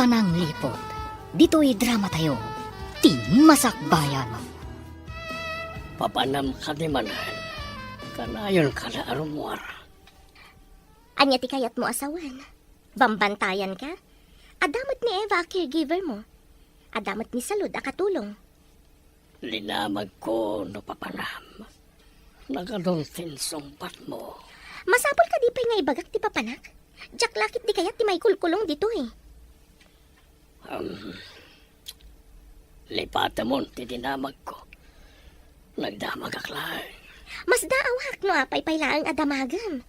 Panang Lipot. Dito'y drama tayo. Masakbayan. Papanam ka di manan. Kanayon ka na arumwar. Anya ti kayat mo asawan. Bambantayan ka. Adamot ni Eva, caregiver mo. Adamot ni Salud, akatulong. Linamag ko no papanam. Nagadonsin sumpat mo. Masapol ka di pa nga ibagak ti papanak. Jack lakit di kayat ti may kulkulong dito eh. Lipata mo ti dinamag ko. Nagdamag aklay. Mas daawak no apay pailaang adamagan.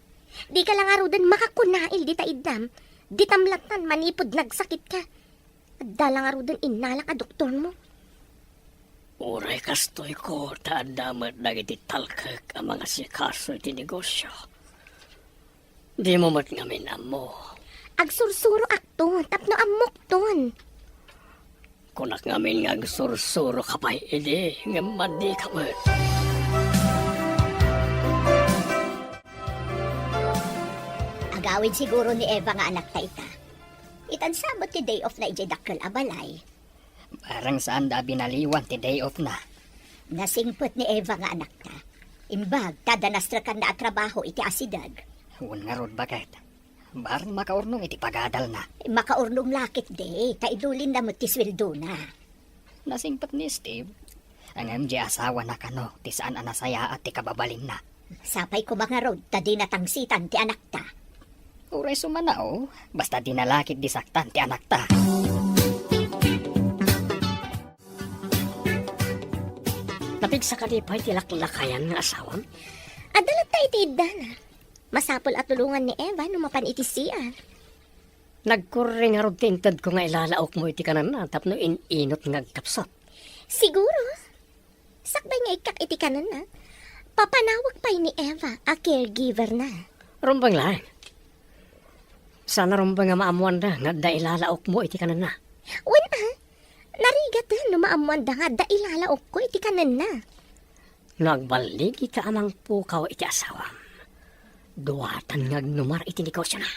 Di ka lang arudan makakunail di taidam. Di tamlatan manipod nagsakit ka. Dalang arudan inalak a doktor mo. Uray kastoy ko taadamat dagiti talkak ang mga sikaso iti negosyo. Di mo matngamin mo. Agsursuro akton, tapno amok ton. Kunak ngamin nga agsursuro kapay edi nga madi ka man. Agawid siguro ni Eva nga anak ta ita. Itan sabot ti day off na ijay dakkel abalay. Parang saan da binaliwan ti day off na. Nasingpot ni Eva nga anak ta. Imbag, tadanastra ka na at trabaho iti asidag. Huwag nga rod bakit. Barang makaurnong iti pagadal na. Makaurnong lakit de, kaidulin na mo ti sweldo na. Nasingpat ni Steve. Ang MJ asawa na kano, ti saan anasaya at ti kababalin na. Sapay ko mga rod, tadi natangsitan ti anak ta. Uray sumanao, basta dinalakit disaktan ti anak ta. Napigsa ka di pa'y tilaklakayan ng asawam? Adalat ta iti na. Masapol at tulungan ni Eva numapan iti siya. Nagkuring nga rod tintad ko nga ilalaok mo iti kanan na tapno inot nga kapsot. Siguro. Sakbay nga ikak iti kanan na. Papanawag pa ni Eva, a caregiver na. Rumbang lang. Sana rumbang nga maamuan na nga da ilalaok mo iti kanan na. Narigat no maamuan da nga da ilalaok ko iti kanan na. Nagbalik iti amang pukaw iti asawam. Duwatan nga numar iti negosyo na.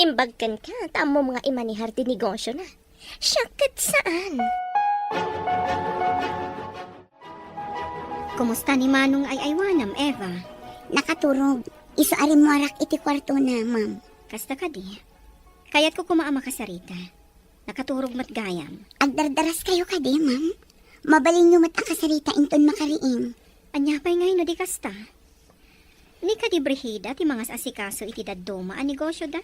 Imbagkan ka, tamo mga imanihar ti negosyo na. Syakit saan? Kumusta ni Manong ay aywanam, Eva? Nakaturog. Iso ari mo arak iti kwarto na, ma'am. Kasta ka di. Kaya't ko kumaama ka sarita. Nakaturog mat gayam. Agdardaras kayo ka di, ma'am. Mabalin nyo mat akasarita inton makariin. Anya pa'y ngayon no di kasta. Ni ka di brehida ti mga asikaso iti daddoma ang negosyo da.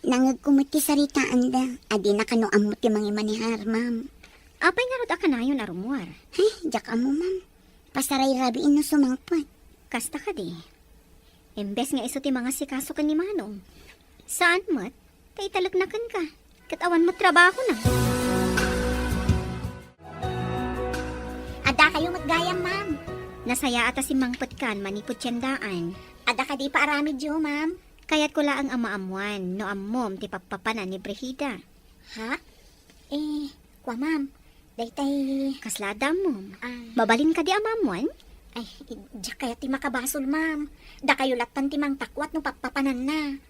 Nangag kumot ti saritaan da. Adi na kano amot ti mga manihar, ma'am. Apay nga rod akanayon arumuar. Hey, jak amo, ma'am. Pasaray rabi ino sumangpot. Kasta ka di. Embes nga iso ti mga sikaso ka ni Manong. Saan mat? Tay talagnakan ka. Katawan mo trabaho na. Ada kayo matgayam, ma'am. Nasaya ata si Mangpot kan manipot tiyandaan. Ada ka di pa aramid jo, ma'am. Kaya't ko laang amaamuan no ammom ti papapanan ni Brehida. Ha? Kwa, ma'am. Daytay... Kaslada mo. Ah, Babalin ka di amamuan? ay, jak kaya ti makabasol, ma'am. Da kayo latan ti mang takwat no papapanan na.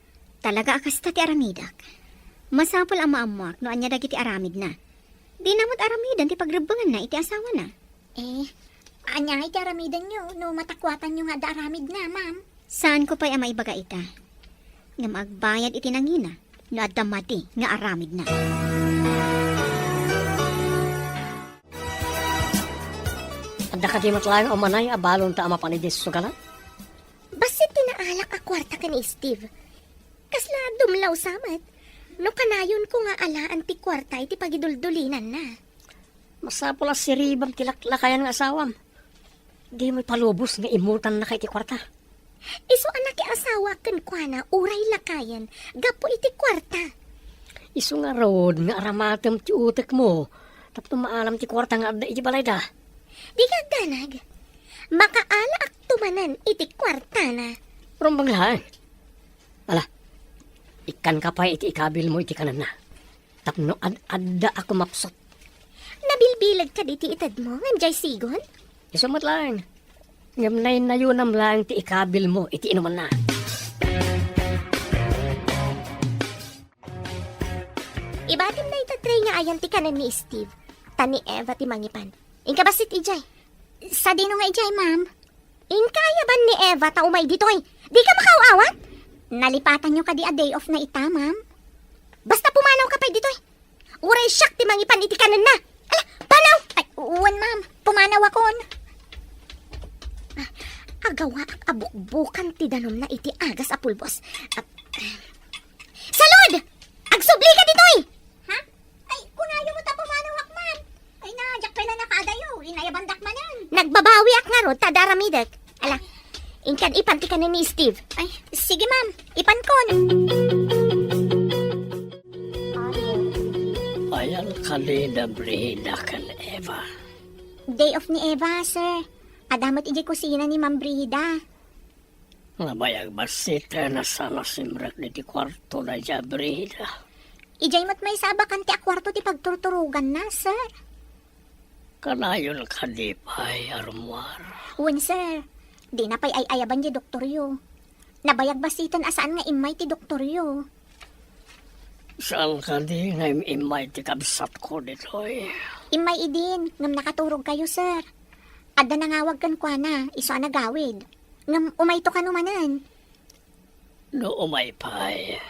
Talaga akasta ti aramidak. Masapol ang maamuak no anya dagiti aramid na. Di namot aramidan ti pagrebangan na iti asawa na. Anya iti aramidan nyo no matakwatan nyo nga da aramid na, ma'am. Saan ko pa'y maibaga ita? Nga magbayad iti nangina no adamati nga aramid na. Anda ka di matlayang o manay abalon ta ama panidis sugalan? Basit tinaalak a kwarta ka ni Steve. Kasla dumlaw samat. No kanayon ko nga alaan ti kwarta iti pagiduldulinan na. Masapula si Ribam tilaklakayan ng asawam. Di mo'y palubos nga imutan na kay ti kwarta. Iso anak ki asawa ken kuana uray lakayan. Gapo iti kwarta. Isu nga rod nga aramatem ti utek mo. Tapos maalam ti kwarta nga adda iti balay da. Di ka danag. Makaala ak tumanan iti kwarta na. Rumbang lang. Ala, ikan ka pa iti ikabil mo iti kanan na. Tapno adda ako mapsot. Nabilbilag ka diti itad mo, nganjay sigon? Isumat lang. Ngamnay na yun ang lang ti ikabil mo iti inuman na. Ibatim na itatry nga ayan ti kanan ni Steve. Tani Eva ti mangipan. Inka ba sit ijay? Sa dino nga ijay, ma'am? Inkaya ba ni Eva ta umay dito ay? Di ka makauawat? Nalipatan nyo ka di a day off na ita, ma'am? Basta pumanaw ka pa dito ay. Uray siyak ti mangipan iti kanan na. Ala, panaw! Ay, uwan, ma'am. Pumanaw akon. Agawa ak abukbukan ti danom na iti agas a pulbos. Salud! Agsubli ka dito ay! Ha? Ay, kunayo mo ta pumanaw ak, ma'am. Ay, najak pala nakaadayo. Inayabandak manan. Nagbabawi ak nga ro, tadaramidek. Ala, inkan ipanti ka na ni Steve. Ay, sige, ma'am. Ipan kon. Ayan kalina Brihida kan Eva. Day off ni Eva, sir. Adamot ijay kusina ni Ma'am Brida. Nabayag basita na sana simrak ni ti kwarto na dya Brihida. Ijay mo't may sabakan ti akwarto ti pagturturugan na, sir. Kanayon kadipay armar. Uwan, sir. Di na pa'y ayaban di doktoryo. Nabayag basitan asaan nga imay ti doktoryo. Saan ka di nga imay ti kabsat ko ditoy? Imay idin, ngam nakaturog kayo, sir. Adda nangawag kan kwa na, iso nagawid. Ngam umay to kanumanan. No umay pay.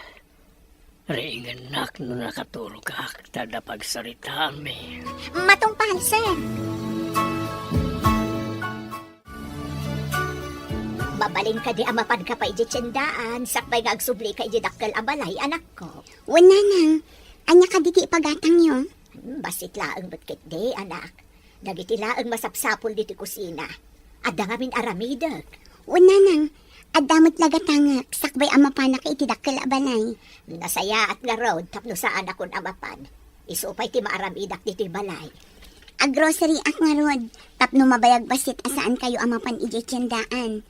Ringan nak no nakatulog ka tada pagsarita mi. Matungpal, sir. Babalin ka di amapan ka pa iji tiyendaan, sakbay nga agsubli ka iji dakkel abalay, anak ko. Wala nang. Anya ka diti ipagatang yun. Basit laang batkit di, anak. Dagiti laang masapsapol diti kusina. Adda nga min aramidag. Wala nang. Adamot lagatangak. Sakbay amapanak iti dakkel abalay. Nasaya at nga road, tapno saan akon amapan. Isupay ti maaramidak diti balay. A grocery ak nga rod. Tapno mabayag basit asaan kayo amapan iti tiyandaan.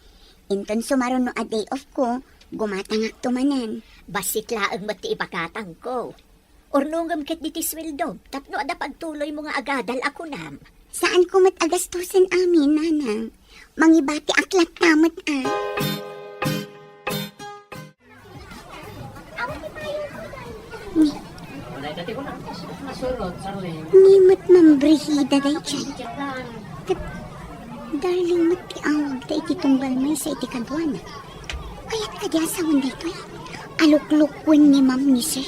Inton sumaron no a day off ko, gumatangak tumanan. Basit laang mati ipakatang ko. Ornungam ket diti sweldo, tapno ada pagtuloy mo nga agadal ako nam. Saan ko mat agastusan amin, nanang? Mangibati aklat tamot Nimot mambrihida day chay. Darling mat ti awag da iti tunggal may sa iti kadwana. Kaya't kadya sa wanda ito eh. Aluk-lukwin ni ma'am ni sir.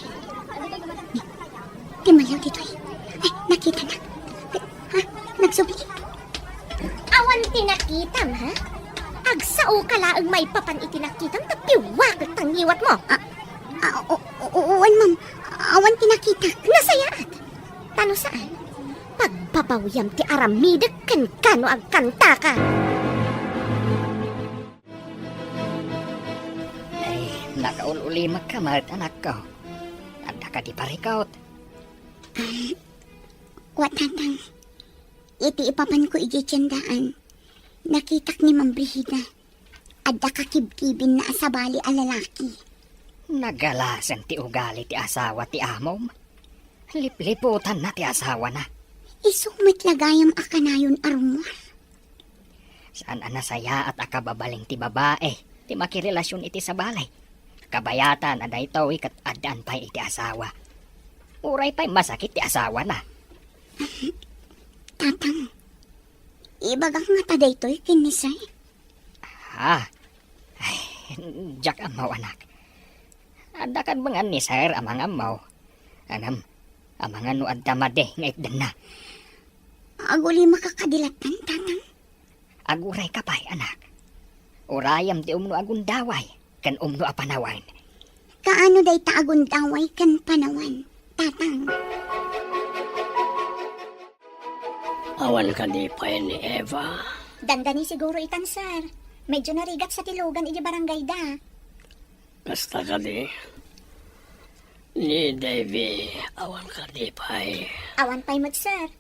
Di malaw dito eh. Ay, nakita na. Ha? Nagsubli. Awan tinakitam, ha? Agsao ka laang may papan itinakitam, tapiwag at tangiwat mo. Uwan ma'am. Awan tinakita. Nasayaat. Tano saan? Pagbabawyam ti aramidag kan kano ang kanta ka. Ay, nakaululimag ka, mat, anak ko. Anda ka di parikaut. Watatang. Iti ipapan ko iji tiyandaan. Nakitak ni Ma'am Brihida. Adda kakibkibin na asabali a lalaki. Nagalasan ti ugali ti asawa ti amom. Lipliputan na ti asawa na. Isumit lagayam akanayon arumor. Saan anasaya at akababaling ti babae. Ti makirelasyon iti sa balay. Kabayatan aday tawi kat addaan pa'y iti asawa. Uray pa'y masakit ti asawa na. Tatang. Ibagang nga taday to'y kinisay. Ha? Ay, jak amaw anak. Adda kan bangan ni sir amang amaw. Anam, amangan no adda made ngaitdan na. Aguli makakadilatan, tatang. Aguray ka pa'y anak. Urayam ti umno agundaway, kan umno apanawan. Kaano day taagon daway kan panawan, tatang. Awan kadipay ni Eva. Dandani siguro itan, sir. Medyo narigat sa tilugan iji barangay da. Kasta ka di. Ni Davy, awan kadipay. Awan pa'y mat, sir.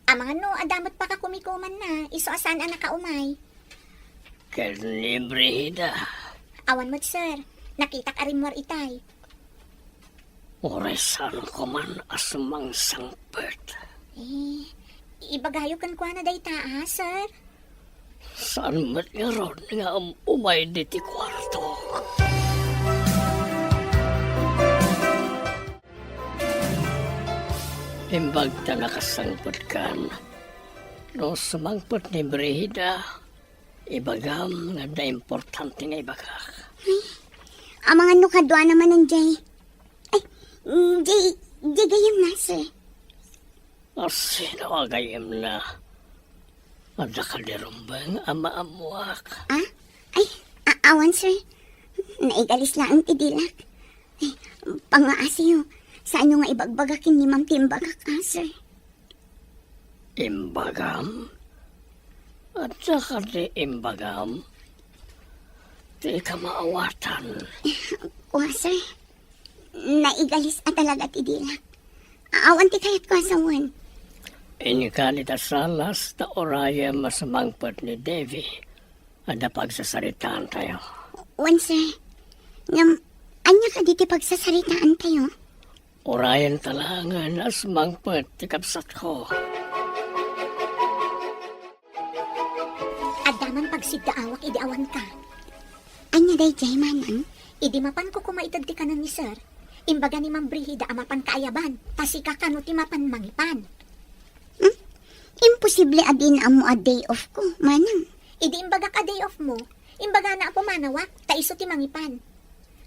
Amangan no, adamot pa ka kumikuman na. Iso asan ang nakaumay. Ken ni Brihida. Awan mat, sir. Nakitak arimor itay. Oresan ko man asumang sangpet. Ibagayo kan kwa na day taa, sir. Saan mat nga ron nga umay diti kwarto? Imbag ta nakasangpot kan. No sumangpot ni Brihida, ibagam nga na importante nga ibagak. Ang mga nukadwa naman ng Jay. Ay, Jay gayam na, sir. Sino agayem na? Ada ka dirumbang ama-amuak. Ah? Ay, awan, sir. Naigalis lang ang tidilak. Ay, pangaasiyo. Saan nyo nga ibagbagakin ni Ma'am Timbagak, sir? Imbagam? At saka di imbagam? Di ka maawatan. Kuha, sir. Naigalis at talaga tidilak. Awan ti kayat ko asawan. Inikalita salas ta oraya masamangpot ni Devi. Ada pagsasaritaan tayo. Wan, sir. Anya ka diti pagsasaritaan tayo? Orayan talangan as mangpot ti kapsat ko. Adaman pagsiddaawak idi awan ka. Anya day jay manang? Idi mapan ko kumaitad ti kanan ni sir. Imbaga ni Ma'am Brihida amapan kaayaban. Tasika kano ti mapan mangipan. Imposible adin amo a day off ko, manang. Idi imbaga ka day off mo. Imbaga na po manawak. Taiso ti mangipan.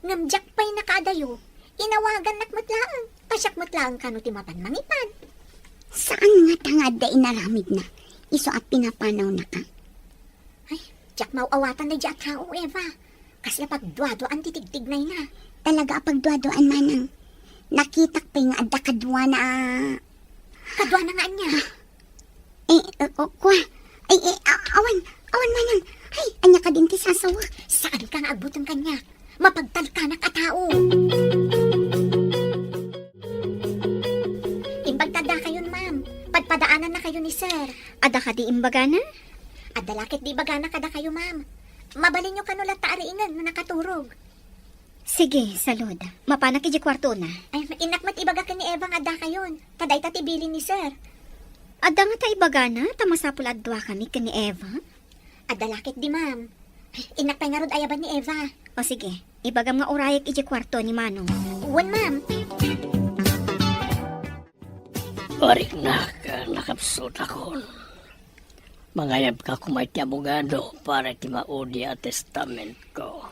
Ngamjak pa'y nakadayo. Inawagan nakmatlaang. Pasyak matlaang kano ti mapan mangipan. Saan nga tangad da inaramid na? Iso at pinapanaw na ka? Ay, jak mauawatan na di at tao, Eva. Kasi pagdwado-an titigtignay na. Talaga apagduadoan manang. Nakitak pa nga adda kadwa na... Kadwa na nga niya. Kuha. Awan manang. Ay, anya ka din ti sasawa. Saan ka nga agbuton kanya? Mapagtalkanak at tao. Imbagtada kayon, ma'am. Padpadaanan na kayo ni sir. Ada ka di imbaga na? Adalakit di bagana kada kayo, ma'am. Mabalin nyo kanulat taariingan na nakaturog. Sige, salud. Mapanak iji kwarto na. Ay, inakmat ibaga ka ni Eva nga da kayon. Taday tatibilin ni sir. Ada nga ta ibaga na, tamasapul adwa kami ka ni Eva. Adalakit di, ma'am. Ay, inakpay nga rod ayaban ni Eva. O sige, ibagam nga urayak iji kwarto ni Manong. Uwan, ma'am. Orik na ka nakapsot akon. Mangayab ka kumay ti abogado para ti maudi a testament ko.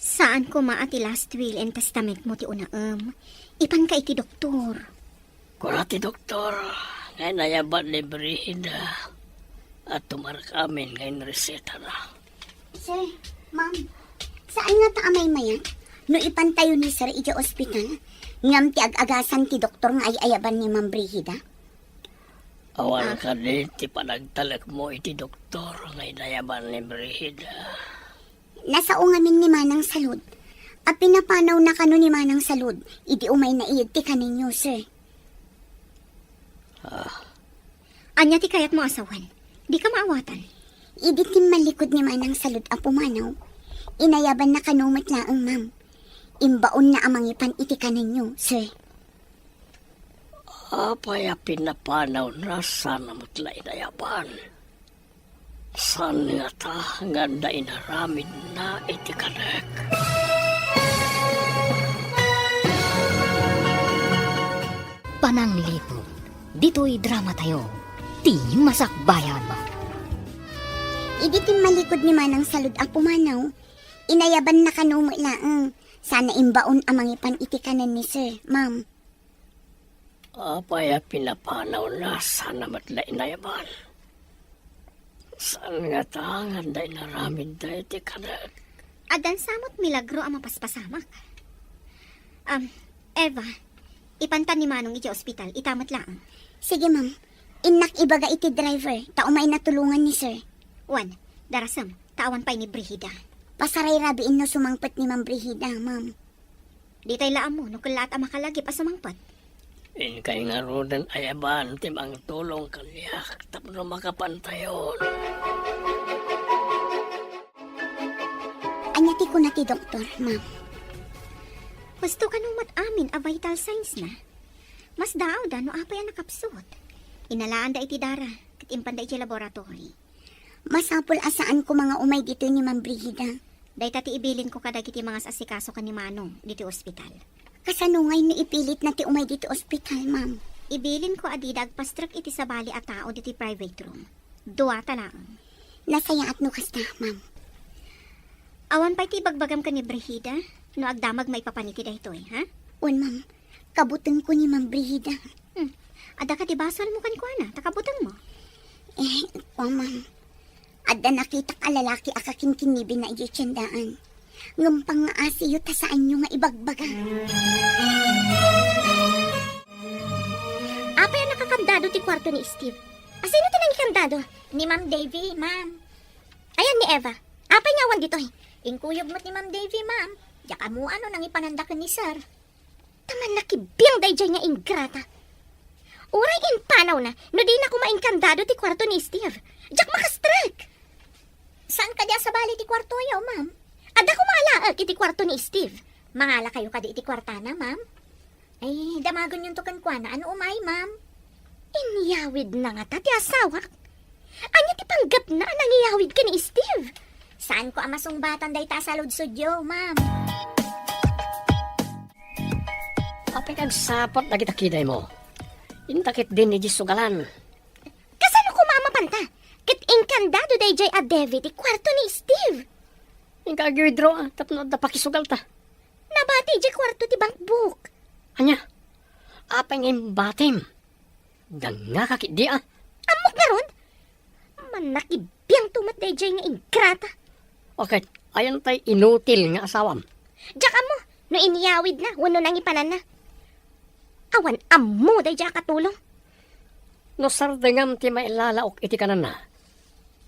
Saan ko maati last will and testament mo ti unaam? Ipan ka iti doktor. Kuna ti doktor, ngay nayaban ni Brihida at tumarakamin ngayon reseta na. Sir, ma'am. Saan nga ta amay mayan? No ipantayo ni sir iti ospital? Ngam ti ag-agasan ti doktor nga ay ayaban ni Ma'am Brihida? Awan ka din ti panagtalak mo iti doktor ngay nayaban ni Brihida. Nasao ngamin ni Manang Salud. At pinapanaw na kano ni Manang Salud. Idi umay na iyad ti kaninyo, sir. Anya ti kayat mo asawan. Di ka maawatan. Idi ti malikod ni Manang Salud a pumanaw. Inayaban na kano matlaang, ma'am. Imbaon na amangipan iti kaninyo, sir. Apaya pinapanaw na sana mutla inayaban. San nga ta nga da inaramid na iti kanek. Pananglipod, dito'y drama tayo. Ti masakbayan mo. Idi ti malikod ni Manang Salud a pumanaw. Inayaban na kano matlaang. Sana imbaon amangipan iti kanan ni sir, ma'am. Apaya pinapanaw na sana matla inayaban. San nga ta nga da inaramid na iti kanek. Adan samot milagro ang mapaspasamak. Eva, ipanta ni Manong iti ospital, itamat lang. Sige, ma'am. Inak ibaga iti driver. Taumay natulungan ni sir. Wan, darasam, tawan pa'y ni Brihida. Pasaray rabiin no sumangpet ni Ma'am Brihida, ma'am. Di tayo laan mo, nukulat ang makalagi pa sumangpat. In kay nga rodan ayaban timang tulong kaniyak tapno makapantayon. Anyati ko na ti doktor, ma'am. Gusto ka nung mat-amin a vital signs na. Mas daaw da no apay ang nakapsot. Inalaan da iti dara, katimpan da iti laboratory. Masapul asaan ko mga umay dito ni Ma'am Brihida. Day tati ibilin ko kadag iti mga asikaso ka ni Manong dito ospital. Kasanungay no ipilit na ti umay dito ospital, ma'am. Ibilin ko adida agpastrak iti sabali at tao diti private room. Duwata lang. Nasaya at nukas na, ma'am. Awan pa iti bagbagam ka ni Brigida, no agdamag may papaniti da ito ha? Wan, ma'am. Kabutan ko ni Ma'am Brigida. Ada ka tibasal mo kan ko na, takabutang mo. Ma'am. Adda nakita ka lalaki akakin kinibin na iya tiyandaan. Ngampang nga asiyo ta saan nyo nga ibagbaga. Apa yung nakakandado ti kwarto ni Steve? Asino tinang kandado? Ni Ma'am Davy, ma'am. Ayan ni Eva. Apa yung awan dito Ingkuyog mo't ni Ma'am Davy, ma'am. Yaka mo ano nang ipanandakan ni sir. Taman nakibiyang dayjay nga ingrata. Uray in panaw na, no di na kumainkandado ti kwarto ni Steve. Jack makastrak. Saan ka diya sa bali ti kwarto yaw, ma'am? Ada ko maalaag iti kwarto ni Steve. Mangala kayo ka di iti kwartana, ma'am? Ay, damagon yung tukan kwa na. Ano umay, ma'am? Inyawid na nga ti asawak. Anya ti panggap na nangiyawid ka ni Steve. Saan ko amasong batan day ta sa ludsudyo, ma'am? Apay kag sapot na kita kiday mo. Intakit din ni Jisugalan. Kasano ko mamapanta? Kit inkandado dayjay a David ti kwarto ni Steve. Yung kag-withdraw tapno da pakisugal ta. Nabati di kwarto ti bank book. Anya, apay ngayon batim. Danga kakit di Amok na ron. Manakibiyang tumat dayjay nga ingrata. Okay, ayan tay inutil nga asawam. Diyak mo, no iniyawid na, wano nang ipanan na. Awan amo dayjay katulong. No sardengam ti mailalaok iti kanan na.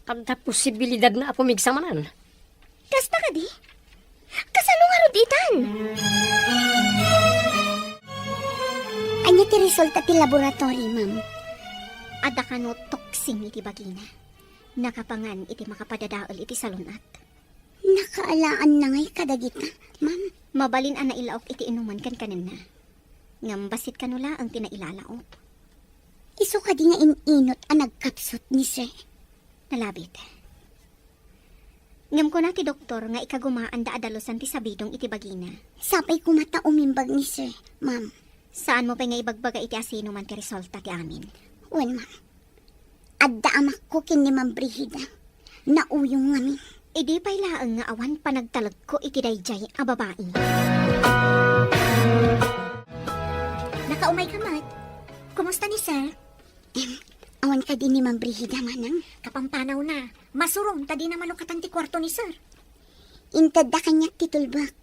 Kada posibilidad na apumigsamanan. Kasta ka di? Kasano nga ruditan? Anya ti resulta ti laboratory, ma'am. Ada ka no toksing iti bagina. Nakapangan iti makapadadaol iti salunat. Nakaalaan na ngay kadagita, ma'am. Mabalin ana ilaok iti inuman kan kanin na. Ngambasit kanula ang tinailalao. Iso ka di nga ininot ang nagkapsot ni sir. Nalabit. Ngam ko na ti doktor nga ikagumaan da adalosan ti sabidong iti bagina. Sapay ko mata umimbag ni sir, ma'am. Saan mo pa nga ibagbaga iti asino man ti resulta ti amin? Wan, ma'am. Adda amak ko kin ni Ma'am Brigida. Nauyong ngami. Idi pa'y laang nga awan panagtalag ko iti dayjay a babae. Nakaumay ka, Mat. Kumusta ni sir? Awan ka din ni Ma'am Brigida, manang. Kapampanaw na. Masurong, tadi na malukatan ti kwarto ni sir. Intad da kanyak titulbak.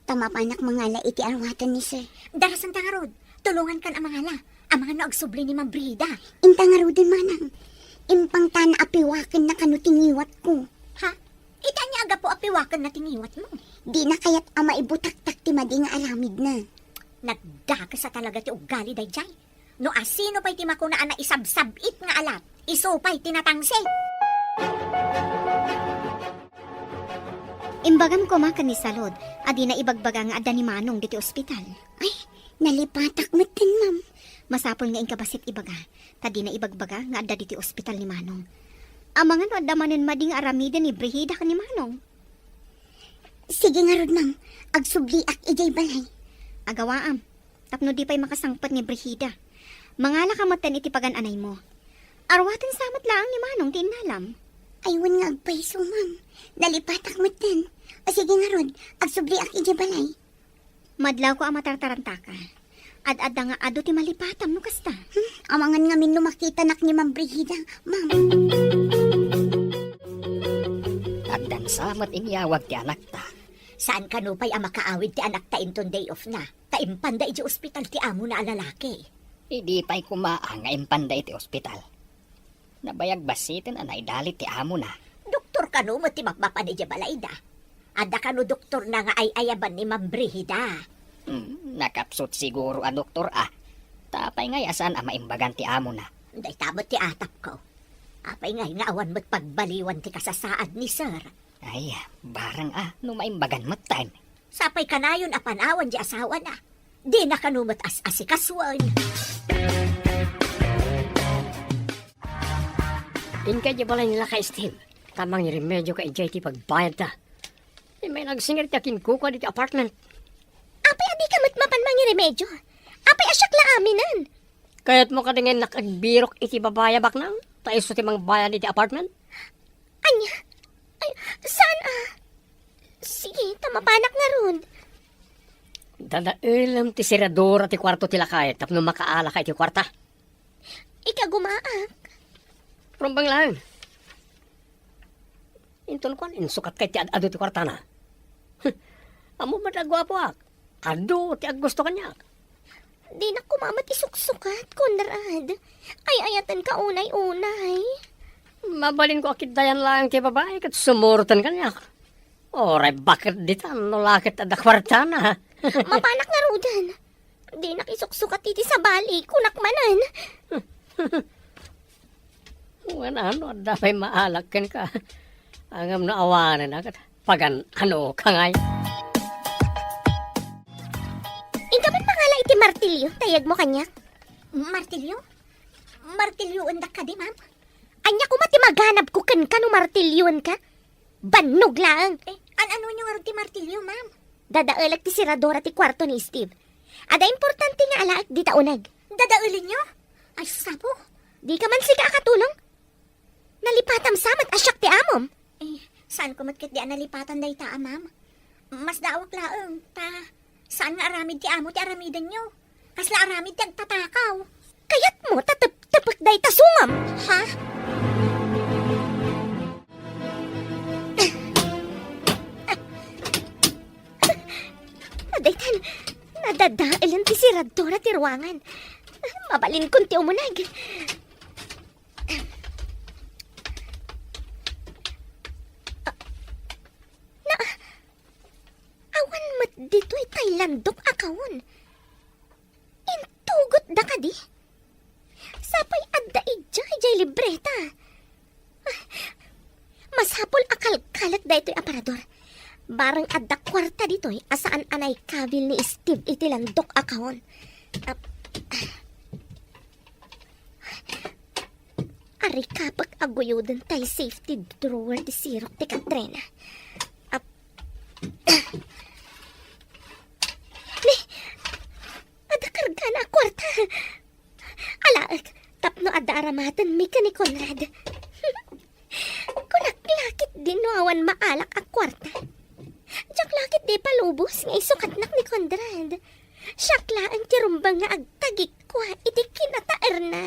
Tamapanak mangala iti arwatan ni sir. Darasan ta nga rod. Tulungan kan ang mga la. Ang mga naagsubli ni Ma'am Brida. Inta nga rudin, manang. Impang tana apiwakan na kanutingiwat ko. Ha? Ita niya aga po apiwakan na tiniwat mo. Di na kaya't ama ibutak-tak ti madi nga aramid na. Nagdaka sa talaga ti ugali dayjay. No asino pa'y ti makunaan na isabsabit nga alat. Iso pa'y tinatangsi. Imbagam ko makan ni Salod, adi na ibagbaga nga adda ni Manong diti ospital. Ay, nalipatak mo tin, ma'am. Masapol nga ingkabasit ibaga, tadi na ibagbaga nga adda diti ospital ni Manong. Amangan no adda manen mading aramida ni Brigida ka ni Manong. Sige nga rod, ma'am. Agsubliak ijay balay. Agawaam, tapno di pa'y makasangpat ni Brigida. Mangala kamatan iti pagan-anay mo. Arwatan samat laang ni Manong tinalam. Aywan nga agpaiso, ma'am. Nalipatak mo tin. O sige nga rod, agsubliak ijay balay. Madlaw ko ang matartaranta ka. Ad-adda nga ado ti malipatam no kasta. Amangan nga min lumakita nak ni Ma'am Brigida, ma'am. Agdan samat inyawag ti anak ta. Saan ka no pa'y ang makaawid ti anak ta inton day off na? Taimpanda iti ospital ti amo na alalaki. Idi pa'y kumaang nga impanda iti ospital. Nabayag basitin anay dalit ti amo na. Doktor ka no mo ti mapapan iti balayda. Ada ka no doktor na nga ay ayaban ni Ma'am Brigida. Nakapsot siguro a doktor Tapay ngay asan ang maimbagan ti amo na. Day tamot ti atap ko. Apay ngay nga awan mo't pagbaliwan ti kasasaad ni sir. Ay, barang no maimbagan mo't tan. Sapay kanayon apanawan di asawa na. Di na kanumot as-asikaswan. Inkay di balay nila ka Steve. Tamang remedyo ka ijay ti pagbayad ta. May nagsingir ti akin kuko di ti apartment. Apay adi ka matmapan mangi remedyo. Apay asyak la aminan. Kaya't mo kadingin nakagbirok iti babayabak nang taiso ti mga bayan iti apartment? Anya? Ay, saan Sige, tamapanak nga ron. Dadailam ti siradora ti kwarto ti lakay tapno makaala ka iti kwarta. Ika gumaak. Rumbang lang. Inton kon insukat kay ti ado ti kwarta na. Amo madagwa po ak. Ado ti gusto kanya. Di na kumamat isuksukat, Conrad. Ay, ayatan ka unay-unay. Mabalin ko akit dayan lang ti babae kat sumurutan kanya. Oray, bakit ditan no lakit ada kwarta na? Mapanak nga rudan. Di nakisuksukat iti sa bali, kunak manan. Ano, dapay maalakin ka. Angam na awanan agad. Pagan, ano, kangay. Ikaw pangala iti martilyo, tayag mo kanyak. Martilyo? Martilyo undak ka di, ma'am? Anya ko mati maghanap ko kan no martilyon ka. Banog lang. Ano nyo nga rin ti martilyo, ma'am? Dadaalag ti siradora ti kwarto ni Steve. Ada importante nga alaak di taunag. Dadaulin nyo? Ay, sapo. Di ka man sika akatulong. Nalipatam samat asyak ti amom. Saan ko matkit di analipatan day ta, ma'am? Mas daawak laeng, saan nga aramid ti amo ti aramidan nyo? Kasla aramid ti agtatakaw. Kayat mo tatap-tapak day tasungam. Ha? Adaytan, nadadailan ti siradora ti ruangan. Mabalin kun ti umunag. Awan mat dito'y Thailandok akawon. Intugot da ka di. Sapay adda ijay libreta. Mas hapol akal kalat da ito'y aparador. Barang adda kwarta dito'y asaan anay kabil ni Steve iti landok akawon. Ari kapak aguyodan tay safety drawer di sirok ti Katrina. Ada karga na kwarta. Alaak, tapno ada aramatan mika ni Conrad. Kunaklakit din no awan maalak ang kwarta. Diyak lakit di palubos nga isukatnak ni Conrad. Syakla ang tirumbang nga agtagik ko iti kinataer na.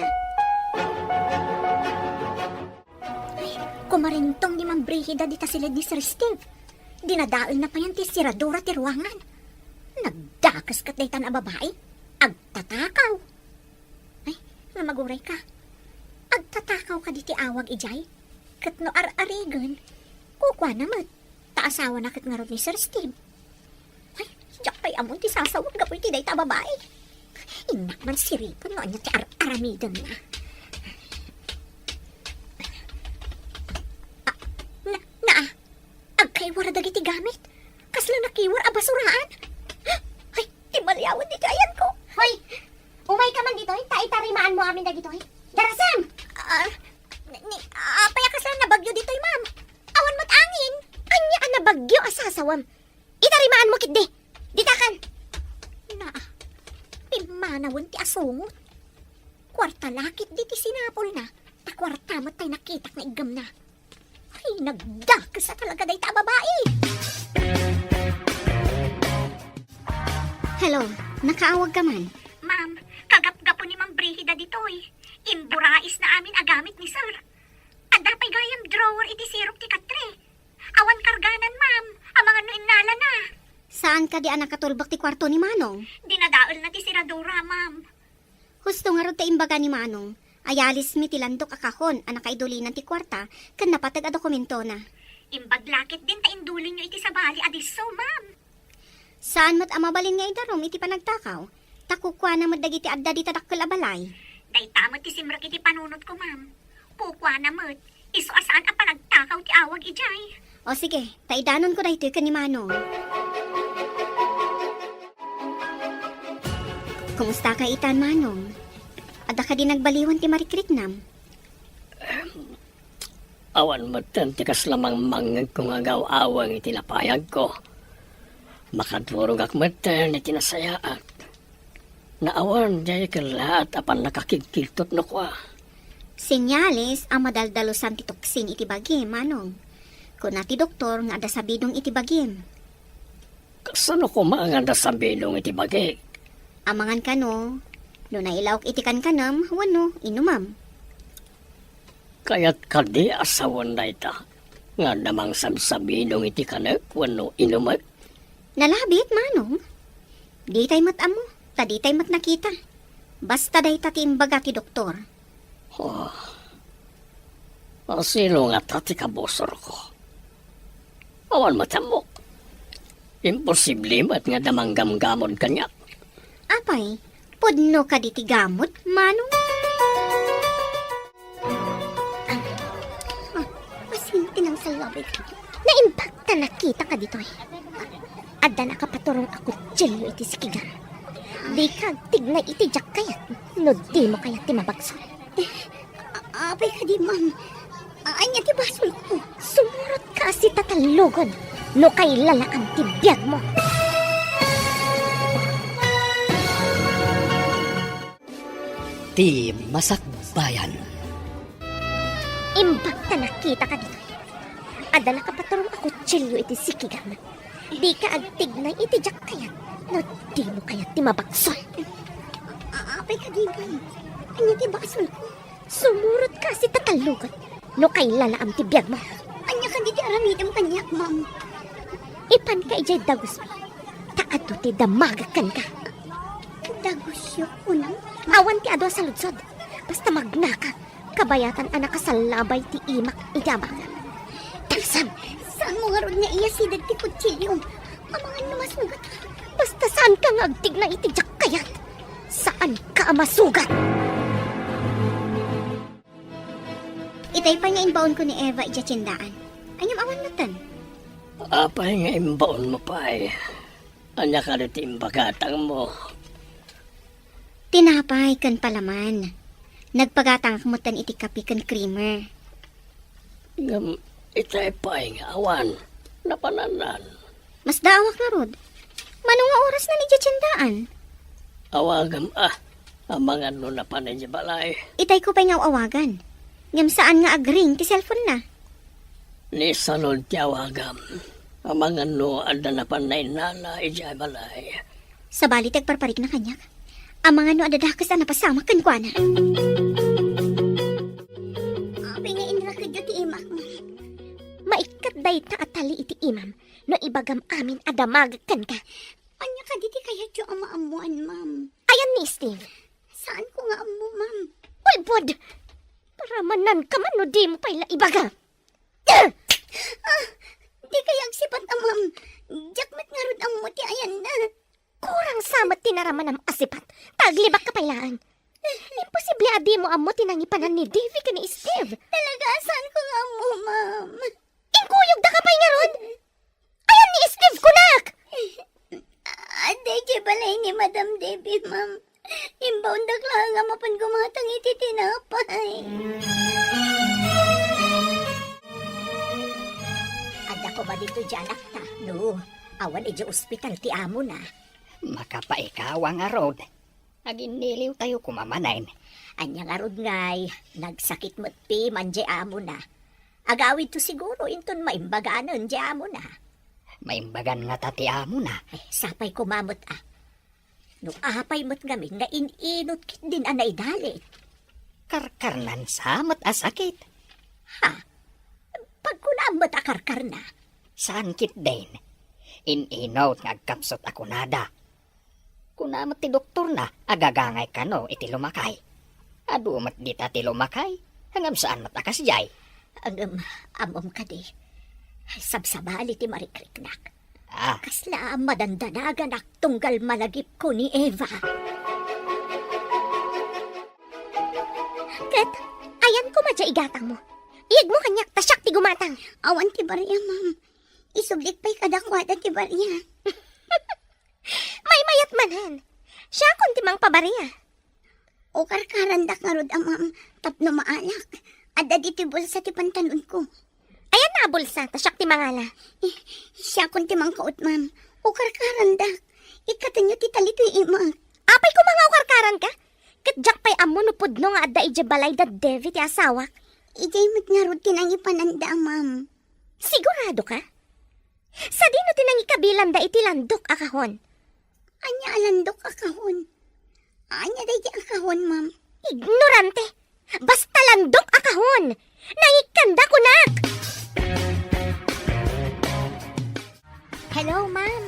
Kumarintong ni Ma'am Brigida di tasilid ni Sir Steve. Dinadaol na pa yan ti siradora ti ruangan. Nagdakas kat daytan a babae. Agtatakaw. Ay, namaguray ka. Agtatakaw ka di ti awag ijay. Kat no ar-arigan. Kukwa naman. Taasawa na kat nga ron ni Sir Steve. Ay, siyak kay amon ti sasawag gapoy ti dayta babae. Inak man siripon no anya ti ar-aramidan na. Agkaywara dagiti gamit. Kasla nakiwar a basuraan. Ay, timalyawan di kayan ko. Hoy, umay ka man dito'y, taitarimaan mo amin dagito'y. Darasam! Paya kasla nabagyo dito'y, ma'am. Awan mo't angin. Anya ang nabagyo asasawam. Itarimaan mo kitdi. Ditakan. Pimanawan ti asungot. Kwarta lakit di ti sinapol na. Ta kwarta mo't tay nakitak na igam na. Ay, nagdakas sa talaga day ta babae. Hello, nakaawag ka man. Ma'am, kagap-gapo ni Ma'am Brigida ditoy. Imburais na amin agamit ni Sir. Adapay gayam drawer iti sirok ti katre. Awan karganan, ma'am. Ang mga nuinala na. Saan ka di anak katulbak ti kwarto ni Manong? Dinadaol na ti siradura, ma'am. Husto nga ro ta imbaga ni Manong. Ayalis mi tilandok akahon, anak kaidulinan ti kwarta, kan napatag a dokumento na. Imbadlakit din ta indulin nyo iti sabali adiso, ma'am. Saan mat amabalin nga idarom iti panagtakaw? Takukwa na madagiti adda di tadakkel abalay. Daytamot ti simrak iti panunot ko, ma'am. Pukwa na mo't, iso asaan a panagtakaw ti awag ijay. O sige, taidanon ko dahito ka ni Manong. Kumusta ka itan, Manong? Ada ka din nagbaliwan ti Marikriknam? Awan matan ti kaslamang mangag kong agaw-awang iti lapayag ko. Makadurog ak matan iti nasayaat. Naawan jay ka lahat apan nakakikiltot no kwa. Senyales ang madaldalusan ti toksin iti bagim, manong. Kuna ti doktor nga ada sabidong iti bagim. Kasano ko maanganda sa bilong iti bagi? Amangan ka no, no nailawak iti kanam, wano, inumam. Kaya't kadi asawan na ita. Nga namang sabsabinong iti kanak, wano inumat. Nalabit, manong. Di tay mat amo, tadi tay mat nakita. Basta day tati imbaga ti doktor. Sino nga tati kabosor ko? Awan matamok. Imposible mat nga damanggamgamon kanya. Apay, podno ka di ti gamot, manong. Masinti ng salabay ka. Na-impacta nakita ka dito eh. Adda nakapaturong ako tsilyo iti sikigan. Di ka tignay iti jak kayat. No di mo kayat ti mabagsol. Apay ka di, ma'am. Anya ti basol ko. Sumurot ka si tatalugod. No kay lalaan ti biyag mo. Ti Masakbayan. Impacta nakita ka dito eh. Adda nakapaturong ako tsilyo iti sikigan. Di ka agtignay iti jak kayat. No di mo kayat ti mabagsol. Apay ka di, ma'am. Anya ti basol ko. Sumurot ka si tatalugod. No kay lalaam ti biyag mo. Anya ka di ti aramidam kanyak, ma'am. Ipan ka ijay dagos mi. Taado ti damagakan ka. Dagusyo ko nang. Awan ti ado sa lutsod. Basta magnaka. Kabayatan anak ka sa labay ti imak ijabang. Tagsam, Saan mo nga rod nga iya sidag ti kutsilyo? Amangan namas nugat. basta saan ka ngagtig na itijak kayat? Saan ka masugat? Itay pa nga inbaon ko ni Eva ija tiyendaan. Anyam awan natan. Apay nga imbaon mo pa eh. Anya ka rin imbagatang mo. Tinapay kan palaman. Nagpagatang kamutan iti kapi kan creamer. Ngam itay pa nga awan. Napananan. Mas daawak na rod. Manong nga oras na ni ija tiyendaan. Awagam amangan no na panay niya balay. Itay ko pa nga awagan. Ngam saan nga agring ti cellphone na. Ni salon ti awagam. Amangan no ada na panay nala ija balay. Sa bali tagparparik na kanyak. Ang mga no adadakas na napasama kan kwa na. Apay nga inra ka di ti imak mo. Maikat day ta atali iti imam. No ibagam amin adamagakan ka. Anya ka di ti kayat yung ama-amuan, ma'am. Ayan ni Steve. Saan ko nga amu, ma'am? Ulbod! Para manan ka man no di mo pala ibaga. Di kayag sipat ma'am. Jakmat nga rod ang muti ayan na. Kurang samat tinaraman ang asipat. Taglibak ka pailaan. Imposible adi mo amo tinangipanan ni Davy ka ni Steve. Talaga, saan ko nga amu, ma'am? Inkuyog da ka pa'y nga ron. Ayan ni Steve kunak! Aday, di balay ni Madam Debbie, ma'am. Imbaon dakla nga mapan gumatang iti tinapay. Ada ko ba dito dyan akta? No, awan ija ospital ti amo na. Makapaikawa nga rod. Aginiliw tayo kumamanain. Anya nga rod ngay, nagsakit mo't pi manje amo na. Agawid to siguro inton maimbagaanan di amo na. Maimbagan nga tati amo na. Ay, sapay kumamot ah. No apay mo't gamin nga ininot kit din anay dali. Karkarnan samot asakit. Ha? Pag kunamot akarkar na. Saan kit din? Ininaw nga agkapsot ako nada. Kunamot ti doktor na, agagangay ka no iti lumakay. Adumat di ti lumakay, hangam saan matakas jay. Ang amom ka di. Sabsabali ti marikriknak. Ah, Kasla madandanagan ak tunggal malagip ko ni Eva. Ket, ayan ko madya igatang mo. Iyag mo kanyak tasyak ti gumatang. Awan ti barya, ma'am. Isublik pa'y kadakwada ti barya. May mayat manan. Siya kunti mang pabariya. O karkarandak nga rod, ma'am. Tapno maalak. Adda di ti bulsa ti pantalon ko. Ayan na bulsa, tasyak ti mangala. Siya kunti mang kaot, ma'am. O karkarandak. Ikatanyo ti talito imak. Apay ko mga karkaran ka? Katjak pa'y amo no pudno nga adda ije balay da Devi ti asawak. Ijay mo't nga rod tinangi pananda, ma'am. Sigurado ka? Sa dino tinangi kabilan da iti landok akahon. Anya alandok akahon. Anya day akahon, ma'am. Ignorante! Basta landok akahon! Nangikanda ko nak! Hello, ma'am.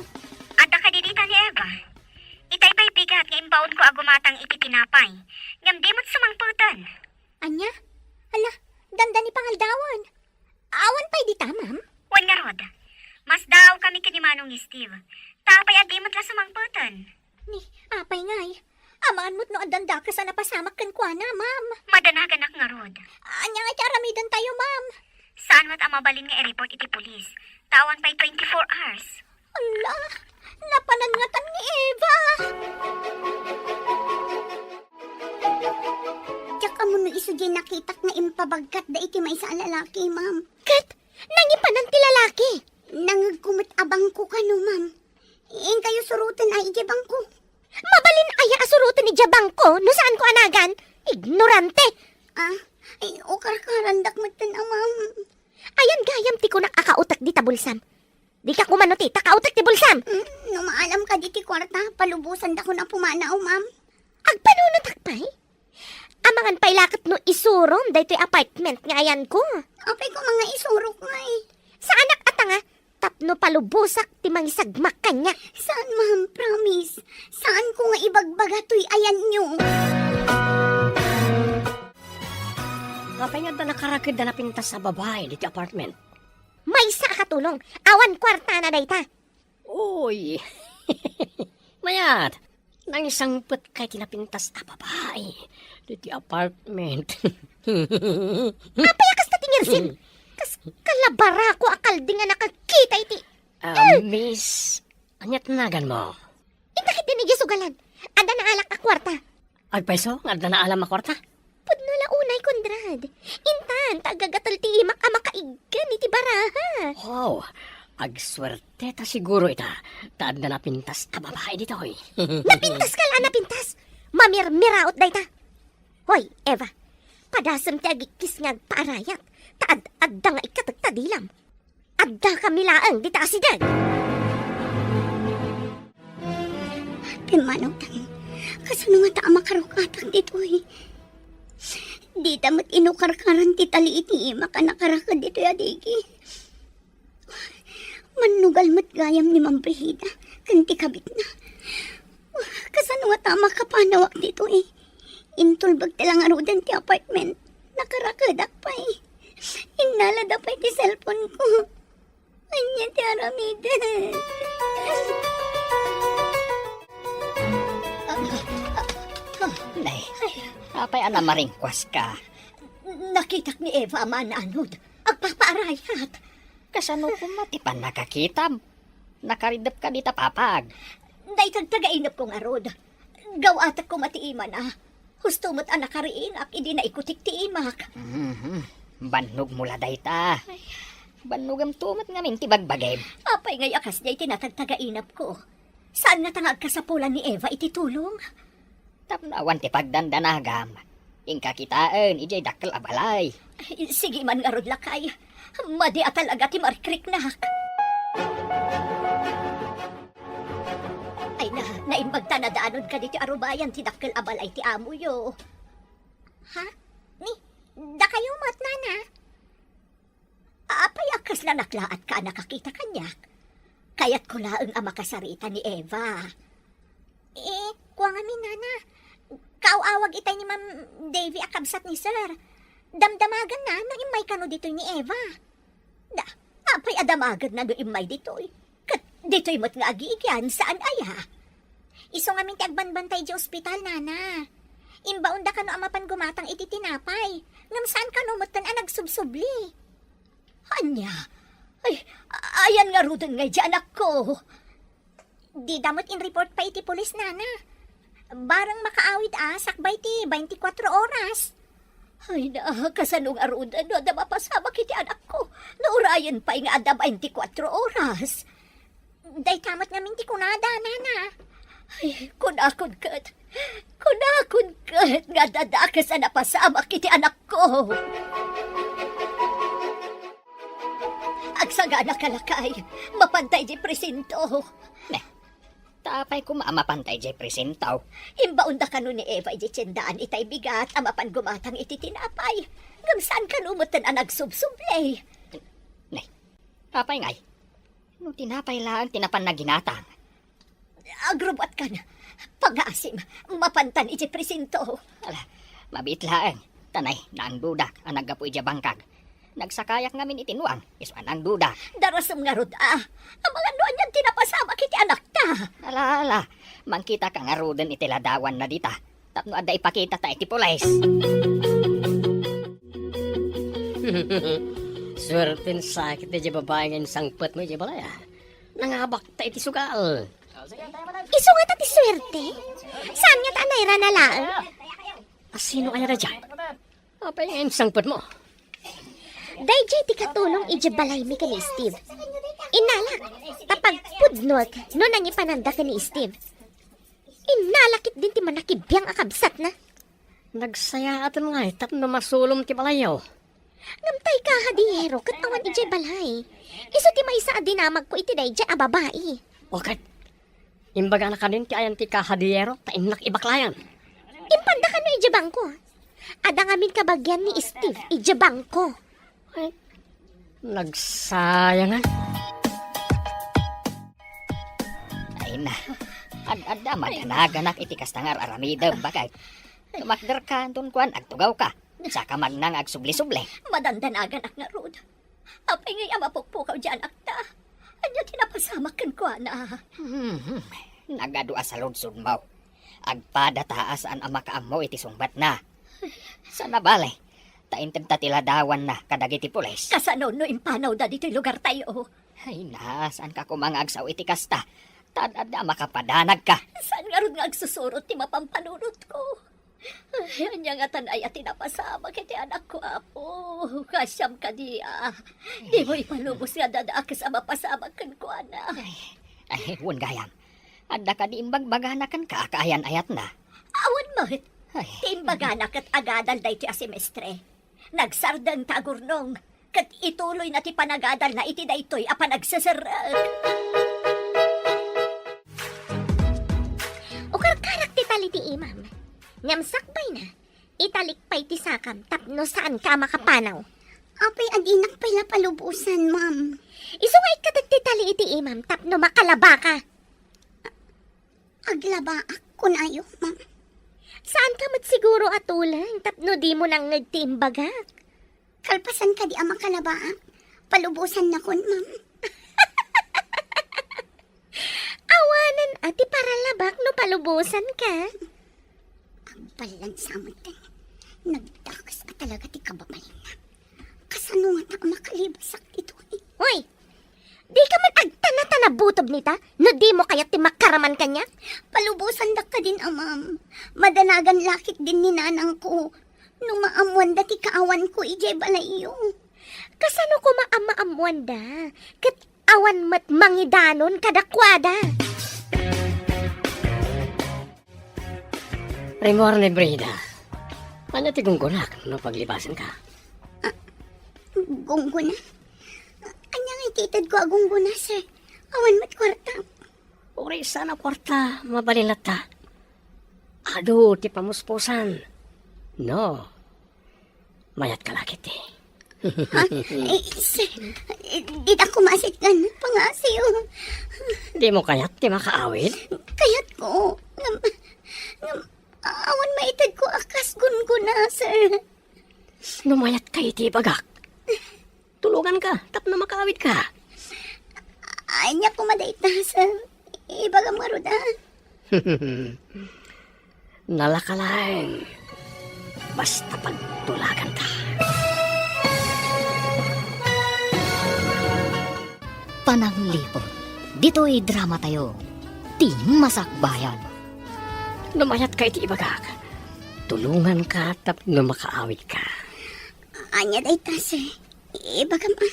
Ada ka didita ni Eva. Itay pa'y bigat nga imbaon ko agumatang iti tinapay. Ngam di mo't sumangputan. Anya? Ala, ganda ni pangaldawan. Awan pa'y dita, ma'am. Wan nga rod. Mas daw kami kanimanong ni Steve. Tapay adi mo't la sumangputan. Ni, apay ngay. Amaan mo't no adanda ka sa napasamak kan kwa na, ma'am. Madanagan nga rod. Anya nga aramidan tayo, ma'am. Saan mo't amabalin nga i-report iti pulis? Tawan pa'y 24 hours. Ala, napanangatan ni Eva. Tsaka mo no iso di nakitak na impabagkat da iti may sa lalaki, ma'am. Kat, nangipanan ti lalaki. Nangagkumot abang ko kano, ma'am. Iing kayo surutan ay ije bangko. Mabalin aya asurutan ni Jabang ko, no saan ko anagan? Ignorante! Ay, o karkarandak mo na, ma'am. Ayan gayam ti ko nakakautak di tabulsam. Di ka kumano ti, takautak ti bulsam. No maalam ka di ti kwarta, palubusan da ko na pumanaw, ma'am. Agpanunod takpay? Amangan pa'y lakat no isurom daytoy apartment nga ayan ko. Apay ko mga isurok nga eh. Sa anak atanga, tapno palubusak ti mangisagmak kanya. Saan, ma'am? Promise. Saan ko nga ibagbagatoy ayan nyo? Kapay nga da nakarakid da napintas sa babae dito apartment. May isa katulong, awan kwarta na dayta. Uy! Mayat! Nang isang put kay tinapintas na babae dito apartment. Apayakas na tingirsin. Kas kalabara ko akal di nga nakakita iti. Miss, anyat nagan mo? Intakit dinigya sugalan. Anda na alak a kwarta. Agpeso, nga da na alam makorta? Pudno la unay kondrad. Intan, tagagatal ti imak ama kaigan iti baraha. Wow, agswerte ta siguro ita. Taad na napintas na babae dito, hoy. Napintas ka la, napintas. Mamir-miraot dayta. Hoy, Eva. Padasam ti agikis nga paarayat. Taad-adda nga ikatagtadilam. Adda kami laang di taasidan. Pimanong tangin. Kasano nga ta makarukatak dito eh. Di tamat inukarkaran ti tali iti makanakarakad dito adigi. Manugal mat gayam ni Ma'am Brigida. Kanti kabit na. Kasano nga ta makapanawak dito eh. Intulbag talang arudan ti apartment. Nakarakadak pa eh. Inalada pa ti cellphone ko. Anya ti aramida. Nay, apay ana maringkwas ka. Nakitak ni Eva mananod. Agpapaarayat. Kasano ko matipan nakakita? Nakaridap ka dita papag. Daytag tagainap kong arod. Gawatak ko matiiman ah. Husto mo't anak kariinak, idi na ikutik ti imak. Banog mula dayta. Banugam tumat ngamin ti bagbagay. Apay ngay akas niya itinatagtagainap ko. Saan nga tangag kasapulan ni Eva ititulong? Tapnawan ti pagdandanagam. Ingka kitaan, ijay dakkel abalay. Sige man nga rod lakay. Madi atalaga ti marikrik nak. Ay na, naimbagta na daanod ka dito arubayan ti dakkel abalay ti amo yo. Ha? Ni, da kayo mat nana? Apay akas na naklaat ka nakakita kanyak. Kaya't ko laang ang makasarita ni Eva. Kuha nga nana. Kaawawag itay ni Ma'am Davy akabsat ni Sir. Damdamagan na no imay kano dito ni Eva. Da, apay adamagan na no imay dito. Kat dito'y mo't nga agigyan saan aya. Iso nga minti agbanbantay di ospital, nana. Imbaon da kano amapan gumatang iti tinapay. Ngam saan kano mo't ang nagsubsubli. Anya, ay, ayan nga rudon nga di anak ko. Di damot in report pa iti pulis, nana. Barang makaawid sakbay ti 24 oras. Ay na, kasanong arudan no, da mapasabak iti anak ko. Naurayan pa nga ada 24 oras. Day tamat namin ti kunada, nana. Ay, kunakon kat, nga dadakas na napasama kiti anak ko. Agsaga na kalakay, mapantay di presinto. Tapay ko maamapantay jay presentaw. Imbaon da kanu ni Eva di tiyendaan itay bigat, amapan gumatang iti tinapay. Ngam saan kanumutan ang nagsubsublay. Tapay ngay. No tinapay lang tinapan na ginatang. Agrobot ka na. Pag-asim, mapantan iti presinto. Ala, mabitlaang. Tanay, naang dudak ang naggapu ija bangkag. Nagsakayak ngamin itinuang, isuan ang dudak. Darasam nga rod ang mga noon yan tinapasama kiti anak ta. Ala, mangkita ka nga roden itiladawan na dita. Tapno ada ipakita ta iti pulis. Swertin sakit di babae ng sangpet mo di balaya. Nangabak ta iti sugal. Iso nga tati swerte. Saan nga tanayra na lang? Sino kaya na dyan? Apa yung sangpet mo? Dayjay ti katulong ijabalay mi ka ni Steve. Inalak, tapag pudnot, no nang ipananda ka ni Steve. Inalakit din ti manakibiyang akabsat na. Nagsaya atin nga tap na masulom ti balayaw. Ngamtay ka hadiyero, kat awan ijay balay. Iso ti may sa adinamag ko iti dayjay a babae. Okay. Imbaga na kanin ti ayan ti kahadiyero, ta inak ibaklayan. Impanda ka no ijabang ko. Ada ngamin kabagyan ni Steve, ijabang ko. Ay, nagsayangan. Ay na, ad-ada maganaganap iti kastangar aramida bagay. Tumakder ka, kuan agtugaw ka. Saka magnang agsubli-subli. Madandanagan ak nga rod. Apay ngay amapukpukaw dyan akta. Anya tinapasama kan ko na. Nagadua sa lunsod mo. Agpada taas an amakaam mo iti sungbat na. Sa nabalay, tainted tatiladawan na kadagiti pulis. Kasano no impanaw da dito'y lugar tayo. Ay na, saan ka kumangagsaw iti kasta? Tadada makapadanag ka. Saan nga rod nga agsusurot ti mapampanunot ko? Ay, anya nga tanay at tinapasama kiti anak ko, apo. Kasyam ka diya. Di mo ipalubos nga dadaakas ang mapasama kan ko, anak. Ay, wun gayam. Adda ka di imbagbaganakan ka, kaayan ayat na. Awan mo, Ay, timbaganak at agadal day ti asemestre. Nagsardang tagurnong. Kat ituloy na ti panagadal na iti daytoy a panagsasarag. O karkarak ti tali ti imam. Nyamsakbay na. Italikpay ti sakam tapno saan ka makapanaw. Apay adinak pala palubusan, ma'am. Iso nga ikatat ti tali iti imam tapno makalaba ka. Aglaba ako na ayo, ma'am. Saan ka mat siguro atulang tapno di mo nang nagtimbaga. Kalpasan ka di ang makalaba. Palubusan na kon, ma'am. Awanan ati para labak no palubusan ka. Ang balansamot ka. Nagdakas ka talaga ti kababalin na. Kasano nga na makalibasak dito eh. Hoy, di ka man agtana-tana butob nita no di mo kaya ti makaraman kanya. Palubusan da ka din, ma'am. Madanagan lakit din ni nanang ko. Nung maamuan da ti kaawan ko, ijay balayo. Kasano ko maama-amuan da? Kat awan mat mangidanon kadakwada. Primor ni Brida. Ano ti gunggunak no paglibasan ka? Gungguna. Anyang ititad ko agungguna, sir. Awan mat kwarta. Uri sana kwarta, mabalilat ta. Ado, ti pamuspusan. No. Mayat ka lakit eh. Ha? Sir, di ako masitgan. Pangasiyo. Di mo kayat, di makaawid? Kayat ko. Awan maitad ko akas gunguna, sir. Numayat ka iti bagak. Tulungan ka, tap na makaawid ka. Anya ko madait na, sir. Ibaga maruda. Nalakalang. Basta pagtulagan ka. pananglipot. Dito'y drama tayo. Ti Masakbayan. Lumayat ka iti ibagak. Tulungan ka tap no makaawit ka. Anya day ta, sir. Ibaga ma.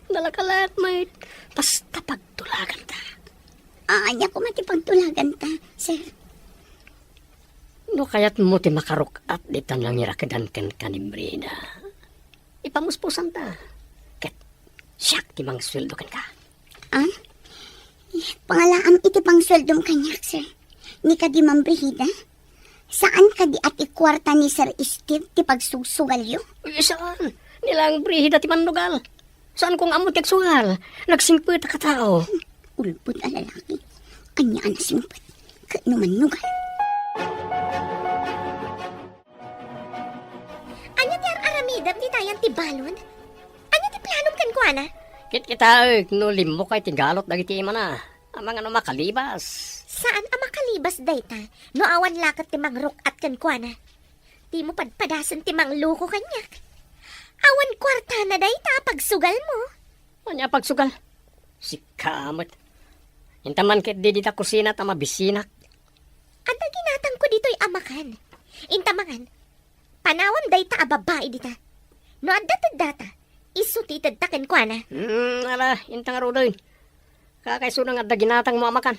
Nalakalat, mate. Basta pagtulagan ka. Anya ko matipagtulagan ta, sir. No kaya't mo ti makaruk at di tanang irakadan kan kanimbrina. Ipamuspusan ta. Ket siyak ti mang sweldo kan ka. Ah? Pangalaam iti pang sweldom kanyak, sir. Ni ka di mambrihida? Saan ka di ati kwarta ni Sir Steve ti pagsusugal yo? Uy, saan? Nilang brihida ti manugal. Saan kong amot kagsugal? Nagsingpit ka tao. Ulpot a lalaki. Anya na simpot. Kano manugal. Anya ti aramidam di tayan ti balon? Anya ti planom kan ko, ana? Kit kita no limbo kay tigalot dagiti mana. Amang ano makalibas. Saan ang makalibas dayta? No awan lakat ti mangrok at kan ko, ana? Di mo padpadasan ti mangluko kanyak. Awan kwarta na dayta pagsugal mo. Anya pagsugal. Si kamot. Intaman kit di dita kusina ta mabisinak. Anda ginatang ko dito'y amakan. Intamangan, panawam dayta a babae dita. No adda data, isutitad taken ko, ana? Ala, intang arudoy. Kakaisunang adda ginatang mo amakan.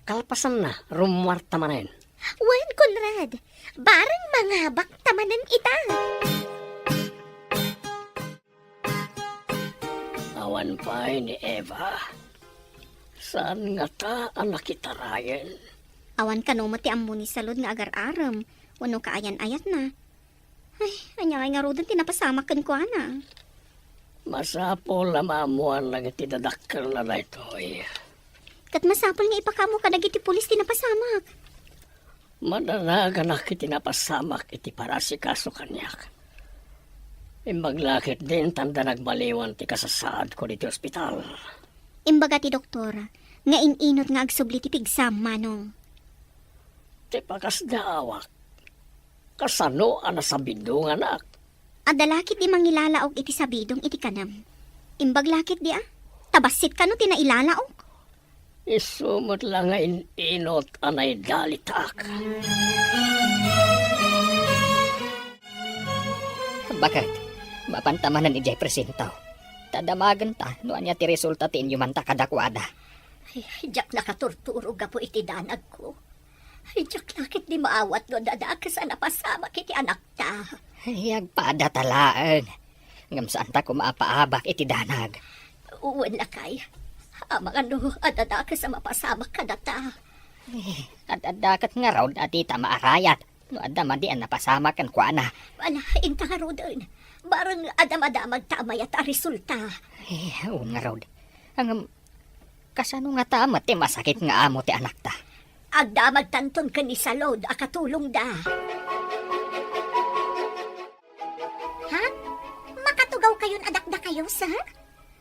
Kalpasan na, rumwarta manayin. Wen, Conrad, barang mangabak tamanan ita. Awan pa ni Eva. Saan nga ta ang nakitarayan? Awan ka no mati ammo ni salod nga agar-aram. Wano kaayan-ayat na. Ay, anya nga rodan tinapasamakan ko, ana. Masapol na maamuan lang iti dadakkel na na ito eh. Kat masapol nga ipakamo ka dagiti pulis tinapasamak. Madanaga na kiti napasamak iti parasikaso kanyak. Imbaglakit din tanda nagbaliwan ti kasasaad ko diti ospital. Imbaga ti doktora, nga ininot nga agsubli ti pigsam, manong. Ti pakas daawak. Kasano ang nasabindo nga anak? Adalakit di mangilalaog iti sabidong iti kanam. Imbaglakit di tabasit ka no tinailalaog. Isumot lang nga inot anay dalitak. Bakit? Mapantamanan ni Jay presentaw. Tadamagan ta, no anya ti resulta ti inyo man ta kadakwada. Ay, jak nakaturturo ga po iti danag ko. Ay, jak lakit di maawat no dadakas ang napasama kiti anak ta. Hiyag paada talaan. Ngam saan ta ko maapaabak iti danag. Uwan lakay. Amang ano, adadakas ang mapasama ka data. At dakat nga raw at ita maarayat. No adama di ang napasama kan kuana. Wala, intangaro doon. Barang adam-adamag tamay at resulta. Un nga raw. Ang kasano nga tama ti masakit nga amo ti anak ta. Agdamag tanton ka ni Salod, akatulong da. Ha? Makatugaw kayon adakda kayo, sir?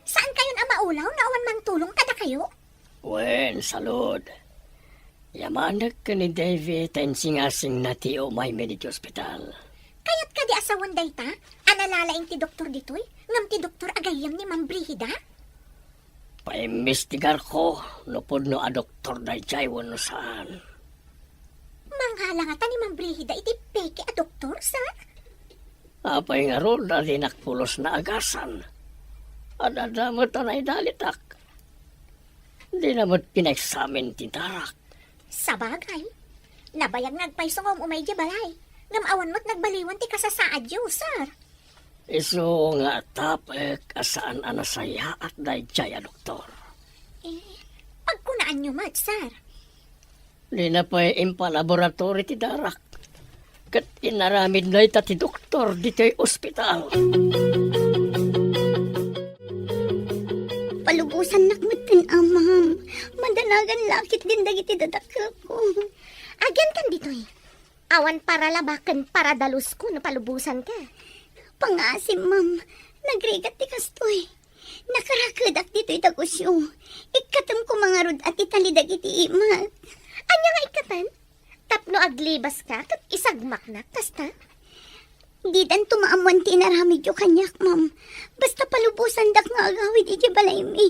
Saan kayon ang maulaw na awan mang tulong kada kayo? Wen, salud. Yamanak ka ni David tensingasing na ti may mediti hospital. Kayat ka di asawan dayta? Analalaing ti doktor ditoy? Ngam ti doktor agayam ni Ma'am Brihida? Paimbestigar ko, nupod no a doktor na jay wano saan. Manghalangatan ni Ma'am Brihida iti peke a doktor, sir? Apay nga ron na dinakpulos na agasan. Adadamot anay dalitak. Di namot pinagsamin tintarak. Sabagay. Nabayag nagpaisong umay di balay. Ngam awan mo't nagbaliwan ti kasasaad yo, sir. Iso nga tapek asaan anasaya at dayjay a doktor. Pagkunaan nyo mat, sir. Di na pa'y impalaboratory ti darak. Kat inaramid na ita ti doktor dito'y ospital. Palubusan nakmutin, amam. Madanagan lakit din dagiti dadakkel ko. Agyan kan ditoy. Awan para labakan para dalus ko na palubusan ka. Pangasim, ma'am. Nagrigat ti kastoy. Nakarakadak dito'y tagusyo. Ikatam ko mga rod at italidag iti imat. Anya nga ikatan? Tapno aglibas ka kat isagmak na, kasta? Di dan tumaamuan ti naramid yo kanyak, ma'am. Basta palubusan dak nga agawid iti balay mi.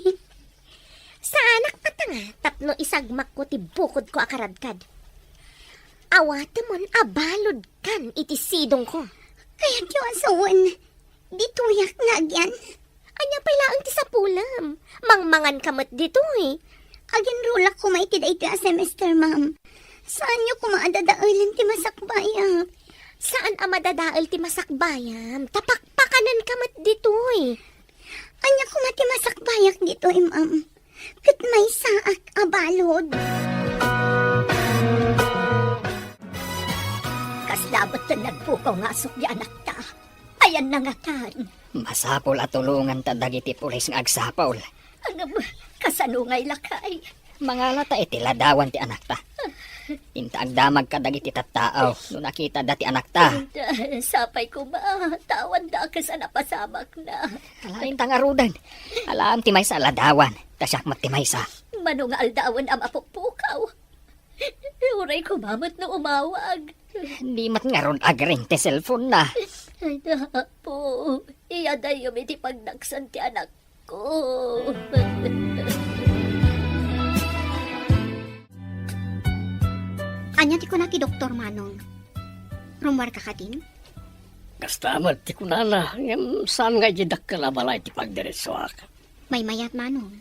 Sa anak pata nga, tapno isagmak ko ti bukod ko akaradkad. Awate mon abalod kan iti sidong ko. Kaya yo asawan. Di tuyak nga agyan. Anya pala ang ti sapulam. Mangmangan kamot dito eh. Agin rula ko maitid iti a semester, ma'am. Saan nyo kumaadadaalan ti masakbayak? Saan ang madadaal ti masakbayam? Tapakpakanan ka mat ditoy. Anya ko mati masakbayak dito, ma'am. Kat may saak abalod. Kas dapat na nagpukaw nga asok di anak ta. Ayan na nga tan. Masapol at tulungan ta dagiti pulis nga agsapol. Ano ba? Kasanungay lakay. Mga lata iti ladawan ti anak ta. Tinta agdamag ka dagiti tattaaw no nakita dati anak ta. Sapay ko ba? Tawan da ka sa napasamak na. Alain ta nga rudan. Alam ti may sa ladawan. Tasyak mat ti may sa. Manong aldawan ang apukpukaw. Uray ko mamot na umawag. Di mat nga ron agring ti cellphone na. Ay na po. Iyaday yung iti pagnaksan ti anak ko. Anya ti ko na ki Doktor Manong. Rumwar ka din? Kastamat ti kunana, ngam saan nga jidak la balay ti pagdiretso ak. May mayat Manong.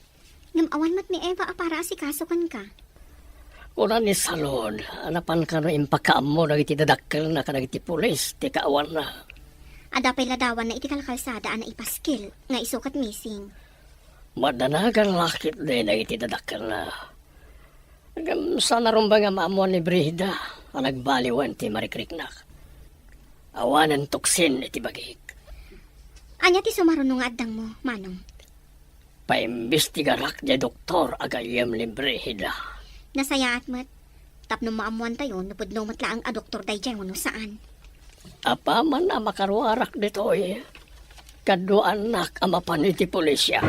Ngam awan mat ni Eva para si kasukan ka. Una ni salon, anapan ka no impakaam mo nagiti dadakkel na kanagiti pulis, ti kaawan na. Adapay ladawan na iti kalkalsada na ipaskil nga isukat missing. Madanagan lakit din nagiti dadakkel na. Ngam sana rumba nga maamuan ni Brida, ang nagbaliwan ti marikriknak. Awanan tuksin iti bagik. Anya ti sumarunong nga addang mo, Manong. Paimbestigarak di doktor agayam ni Brida. Nasayaat mat. Tapno maamuan tayo, napudno mat laang a doktor dayjay wano saan. Apa man na makaruarak dito eh. Kadwa anak ang mapaniti pulisya.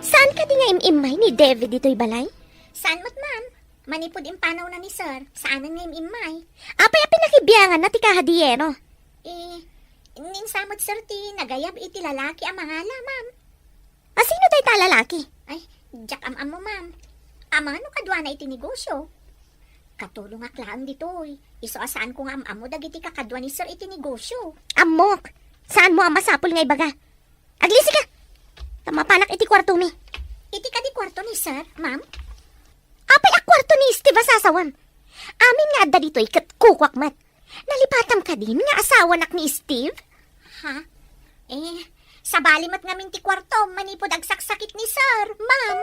Saan ka di nga imimay ni David dito'y balay? Saan mo't ma'am? Manipod impanaw na ni sir. Saanan nga imay? Apay a pinakibiyangan na ti kahadiyero. Ninsamot sir ti nagayab iti lalaki ang mga ma'am. Sino tayo talalaki? Ay, jak am mo ma'am. Amano kadwa na iti negosyo. Katulong aklaan ditoy. Iso asaan ko nga am mo dagiti kakadwa ni sir iti negosyo. Amok! Saan mo ang masapul nga ibaga? Aglisi ka! Tamapanak iti kwarto mi. Iti ka di kwarto ni sir, ma'am? Apay a kwarto ni Steve asasawam. Amin nga adda dito'y kat kukwak mat. Nalipatam ka din nga asawa nak ni Steve? Ha? Sa balimat ngamin ti kwarto, manipod agsaksakit ni sir, ma'am.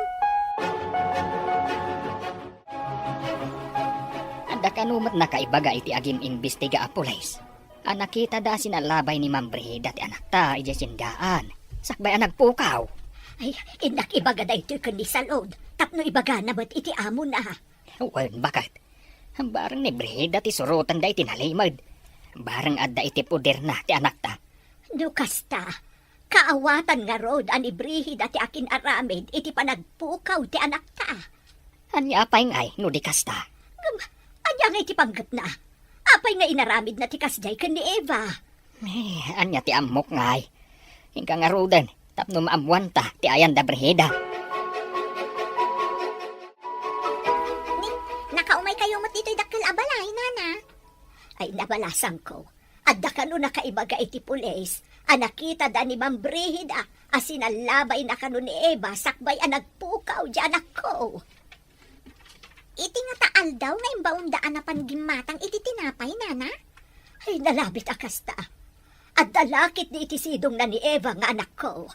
Anda kanumat na kaibaga iti agim imbestiga a pulis. Nakita da sinalabay ni Ma'am Brida ti anak ta iti sindaan. Sakbay ang nagpukaw. Ay, inak ibaga da ito kundi sa load. Tapno ibaga na ba't iti amo na? Wan bakat. Barang ni Brida ti surutan da iti nalimad. Barang adda iti puder na ti anak ta. Dukasta, kaawatan nga road an ibrihid at akin aramid iti panagpukaw ti anak ta. Anya apay ngay no di kasta. Anya nga iti panggat na. Apay nga inaramid na ti kasjay kan ni Eva. Anya ti amok ngay. Hingka nga rudan, tapno maamuan ta ti ayan da Brida. Nakaumay kayo mat ito'y dakil abalay, nana. Ay, nabalasan ko. Adda ka no nakaibaga iti pulis. Nakita da ni Ma'am Brihida. Asinalabay na ka no ni Eva. Sakbay ang nagpukaw di anak ko. Iti nga taal daw nga imbaundaan na panggimatang iti tinapay, nana. Ay, nalabit akasta. At dalakit ni iti sidong na ni Eva nga anak ko.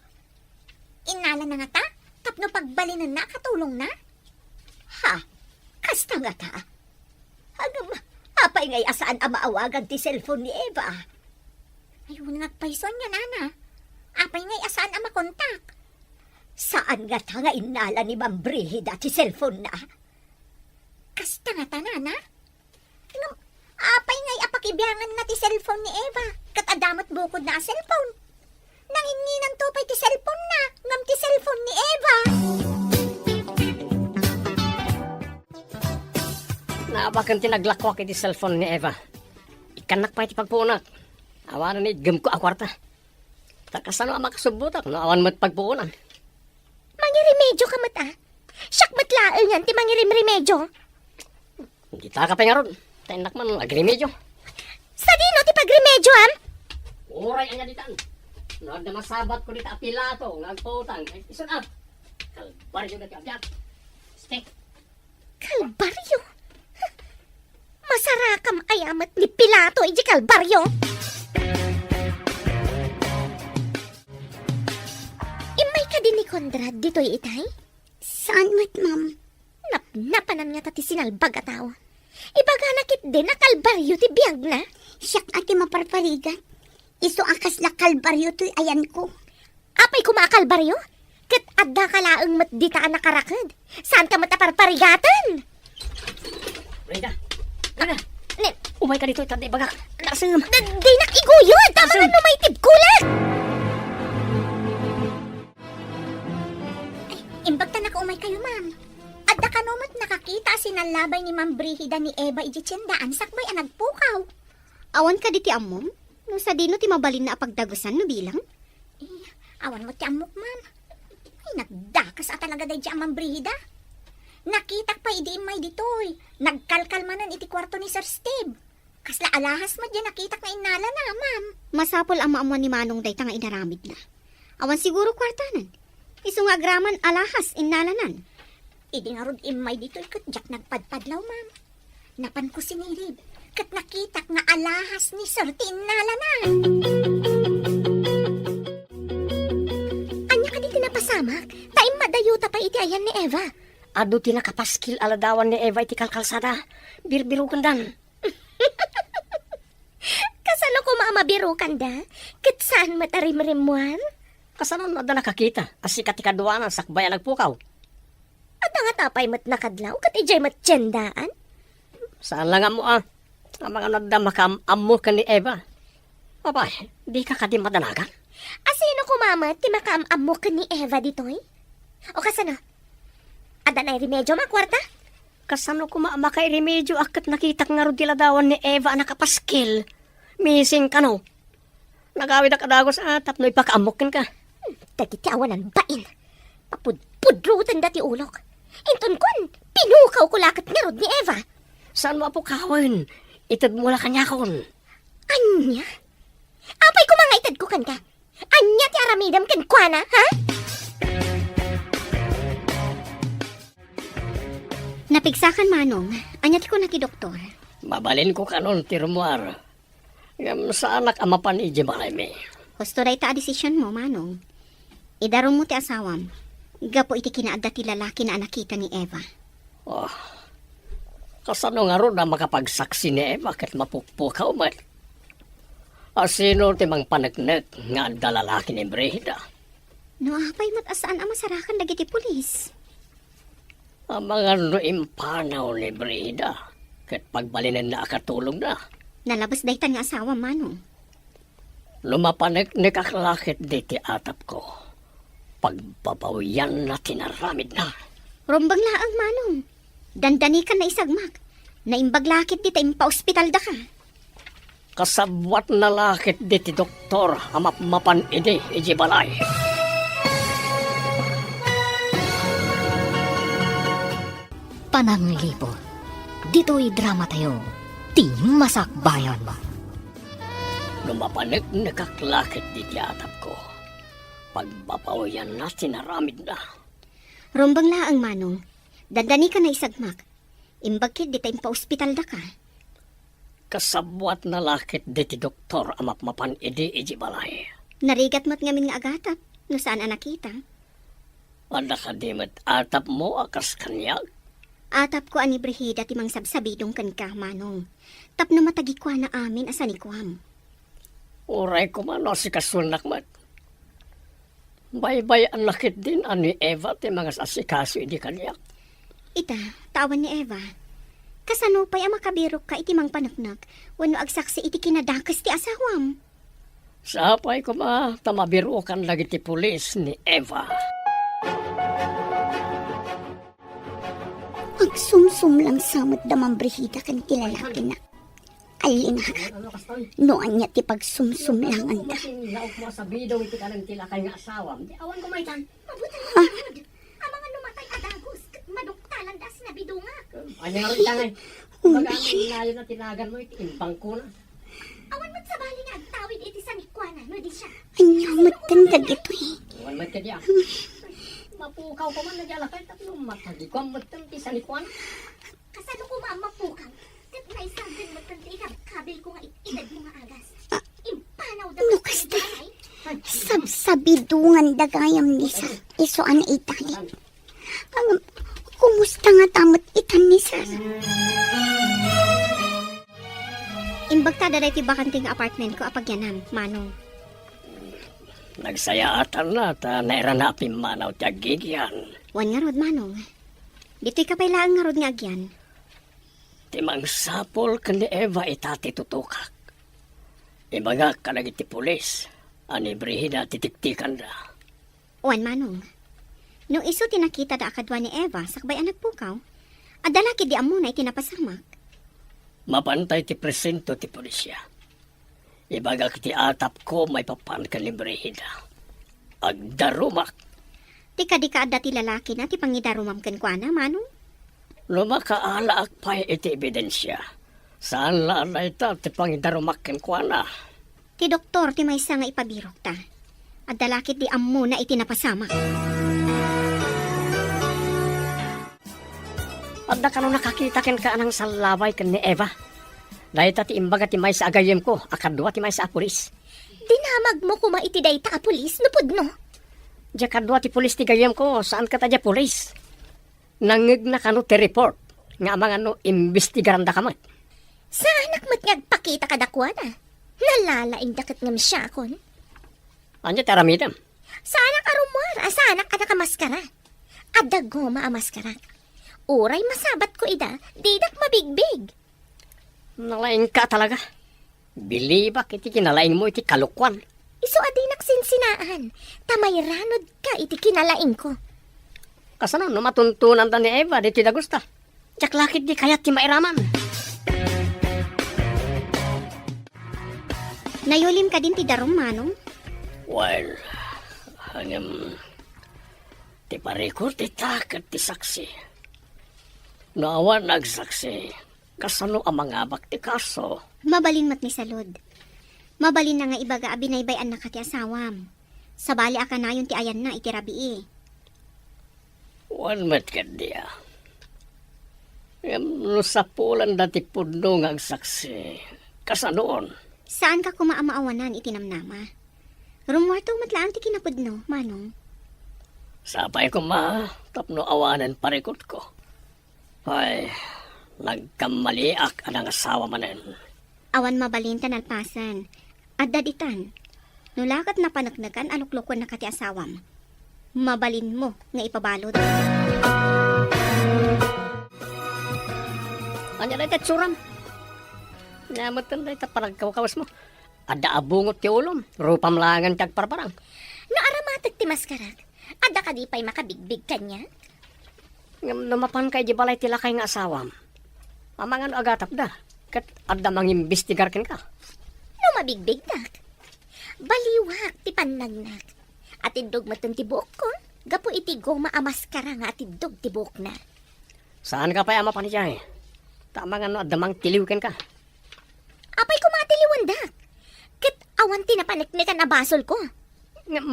Inala na nga ta? Tapno pagbalinan na katulong na? Ha? Kasta nga ta? Apay ngay asaan ang maawagan ti cellphone ni Eva? Ayun nagpayson nga nana. Apay ngay asaan ang makontak? Saan nga ta nga inala ni Ma'am Brihida ti cellphone na? Kasta nga ta nana? Apay ngay apakibiyangan na ti cellphone ni Eva. Kat adamat bukod na a cellphone. Nanginginan to pa'y ti cellphone na. Ngam ti cellphone ni Eva. Naabakan tinaglakwak iti cellphone ni Eva. Ikanak pa iti pagpunak. Awanan ni gam ko akwarta. Takasano ang makasubutak no awan mo't pagpuunan. Mangiremedyo ka mat Siyak mat laal yan ti mangirimremedyo. Hindi ta ka pa nga ron. Tainak man agremedyo. Sa dino ti pagremedyo am? Uray ang yaditan. No, na masabat ko dito apilato, ngagputang. Isun up. Kalbaryo na kaya. Stick. Kalbaryo? Masarakam ayamat ni Pilato, iji kalbaryo. Imay ka din ni Conrad dito'y itay? Saan mat, ma'am? Napnapanan nga tati sinalbag ataw. Ibaga nakit din na kalbaryo ti biyag na. Siyak ati maparparigat. Iso akas la kalbaryo to'y ayan ko. Apay kumakalbaryo? Kat adda ka laang matditaan na karakad. Saan ka mataparparigatan? Brenda. Brenda. Nen, Umay ka dito itanda ibagak. Nasam. di nakiguyod. Tama nga numaytib kulat. Imbagta na kaumay kayo, ma'am. Adda ka naman nakakita sinalabay ni Ma'am Brihida ni Eva iji tiyandaan sakbay ang nagpukaw. Awan ka di ti amom? No sa dino ti mabalin na apagdagusan no bilang? Awan mo ti amok, ma'am. Ay, nagdakas at talaga day Ma'am Brihida. Nakitak pa idi imay ditoy. Nagkalkalmanan iti kwarto ni Sir Steve. Kasla alahas mo dyan nakitak na inala na, ma'am. Masapol ang maamuan ni Manong dayta nga inaramid na. Awan siguro kwartanan. Iso nga agraman alahas inalanan. Idi nga rod imay ditoy kat jak nagpadpadlaw, ma'am. Napan ko sinilib. Kat nakitak nga alahas ni Sir ti inala na. Anya ka di tinapasamak. Taim madayuta pa iti ayan ni Eva. Ado tinakapaskil aladawan ni Eva iti kalkalsada. Birbirukan dan. Kasano ko maamabirukan da? Kat saan matarim-rimuan? Kasanon na da nakakita. Asikat ikaduanan sakbay ang nagpukaw. At nga tapay mat nakadlaw, kat ijay mat tiyandaan. Saan lang mo ah? Ang mga nadda makamamo ka ni Eva. Abay, di ka kadi madanagan. Asino kumamat ti makaamamo ka ni Eva ditoy? O kasano? Ada na remedyo makwarta? Kasano ko maamakay remedyo akat nakitak nga ro diladawan ni Eva ang nakapaskil. Missing ka no. Nagawid ang kadagos atap no ipakaamokin ka. Dagiti awanan bain. Papudpudrutan dati ulok. Inton kun, pinukaw ko lakat nga rod ni Eva. Saan mo apukawin? Itad mo la kanya kon. Anya? Apay ko mga itad ko kan ka. Anya ti aramidam kan kwa na, ha? Napigsakan Manong, anyat ko na ti doktor. Mabalin ko kanon tirmuar. Ngam sa anak amapan iji malay me. Husto day ta a desisyon mo, Manong. Idaron mo ti asawam. Gapo iti kinaadda ti lalaki na nakita ni Eva. Oh. Kasano nga ro na makapagsaksi ni Eva kat mapukpukaw man. Asino ti mang panagnet nga dalalaki ni Brihida. No, apay matasaan ang masarakan dagiti pulis. Ang mga no impanaw ni Brihida kat pagbalinan na akatulog na. Nalabas day ta nga asawa, Manong. Lumapanek ni kaklakit diti atap ko. Pagbabawian na tinaramid na. Rombang laang, Manong. Dandani ka na isagmak. Naimbaglakit di ta impa-ospital da ka. Kasabwat na lakit diti doktor amapmapan ide iji balay. Pananglipo. Dito'y drama tayo. Ti masakbayan mo. Lumapanek ni kaklakit diti atap ko. Pagbabawian na tinaramid na. Rombang laang, Manong. Dandani ka na isagmak. Imbagkit di ta impa-ospital da ka. Kasabwat na lakit diti doktor amapmapan ide iji balay. Narigat mo't ngamin nga agatap. No saan ang nakita? Wala ka dimet atap mo akas kanyag. Atap ko ani Brihida timang sabsabidong kan ka, Manong. Tapno matagikwa na amin asanikwam. Uray ko man si kasulnak mat. Baybay ang lakit din ani Eva ti mga asikaso idi kanyak. Ita, tawan ni Eva. Kasano pa'y ang makabirok ka iti mang panaknak, wano agsaksi iti kinadakas ti asawam. Sapay ko ma, tamabirukan lagi ti pulis ni Eva. Pagsumsum lang samot damang Brihida kan ti lalaki na. Alinakak, noan niya ti pagsumsum lang anda. Laok mo sa bidong iti kanang tilakay nga asawam. Di awan ko maitan. Ang mga numatay adagos, maduktalan das na bidunga. Anya nga rin tangay. Baga ang inayo na tinagan mo iti impang ko na. Awan mo't sa bali nga agtawid iti sa nikwana, no di siya. Anyamot kandag ito eh. Iwan mo ka diya. Mapukaw ko man na diya lakay tapno matagi ko ang matanti sa likwan. Kasano ko maamapukaw? Kat naisanggan mo tanti kabil ko nga edad mo nga agas. Impanaw daw No, kasta. Sabidungan dagayam ni sa isuan na itali. Kumusta nga tamot itan ni sir? Imbag ta daday ti bakanting apartment ko apagyanam, Manong. Nagsayaatan na ta naira na pimanaw ti agigyan. Wan nga rod, Manong. Dito'y kapailaan nga rod nga agyan. Ti mangsapol kan ni Eva itati tutukak. Ibaga ka lagi ti pulis. Ani Brihida titiktikan da. Wan, Manong. Nung iso tinakita da akadwa ni Eva, sakbay anak pukaw, adalaki di amuna itinapasamak. Mapantay ti presento ti pulisya. Ibaga ti atap ko may papan kan ni Brihida. Agdarumak. Ti kadikaada ti lalaki na ti pangidarumam ken kuana, Manong. Lumakaalaak pa iti ebidensya. Saan laan na ita ti pangidarumak ken kuana. Ti doktor ti maysa nga ipabirok ta. Adalaki di amuna itinapasamak. Adda ka nung nakakita ken ka anang salaway ken ni Eva. Dahil ti imbaga ti may sa agayem ko, akadwa ti may sa pulis. Dinamag mo kuma iti dayta a pulis, nupod no? Diya kadwa ti pulis ti gayem ko, saan ka ta diya pulis? Nangig na kano ti report, nga mga no imbestigaran da kamat. Sa anak mo't ngagpakita ka dakwana. Nalalaing dakat ngam siya kon. Anya ti aramidam? Sa anak arumwar, sa anak ka nakamaskara. Adago maamaskara. Uray masabat ko ida, didak mabigbig. Nalaing ka talaga. Bilibak iti kinalaing mo iti kalukwan. Isu adinak sinsinaan, tamay ranod ka iti kinalaing ko. Kasano no matuntunan ta ni Eva di ti dagusta. Diyak lakit di kayat ti mairaman. Nayulim ka din ti darom, Manong. Well, hanggang ti parikor ti takat ti saksi. Naawan nagsaksi, kasano ang mga bakti kaso. Mabalin mat ni salud. Mabalin na nga ibaga abinaybay anak ka ti asawam. Sabali aka na yun ti ayan na iti rabii. Wan mat ka diya. Yung sapulan dati puno ng saksi. Kasanoon? Saan ka kumaamaawanan iti namnama? Rumwarto matlaan ti kinapudno, Manong. Sapay ko tapno awanan parikot ko. Ay, nagkamaliak anang asawa manen. Awan mabalin tanalpasan. At daditan. Nulakat na panagnagan aluklukon na kati asawam. Mabalin mo nga ipabalod. Anya na ito tsuram. Namatan na ito parang kawakawas mo. Ada abungot ti ulom. Rupam langan tagparparang. Naaramatag ti maskarak. Ada ka di pa'y makabigbig kanya? Namapan kay di balay ti lakay nga asawam. Amangan agatap da. Kat ada mangimbestigar ken ka. No mabigbig dak. Baliwak ti panagnak. At indog matun ti buok ko. Gapo iti goma amaskara nga at indog ti buok na. Saan ka pa ama panijay? Tamangan no adamang tiliw ken ka. Apay ko matiliwan dak. Kit awan tinapaniknikan na basol ko.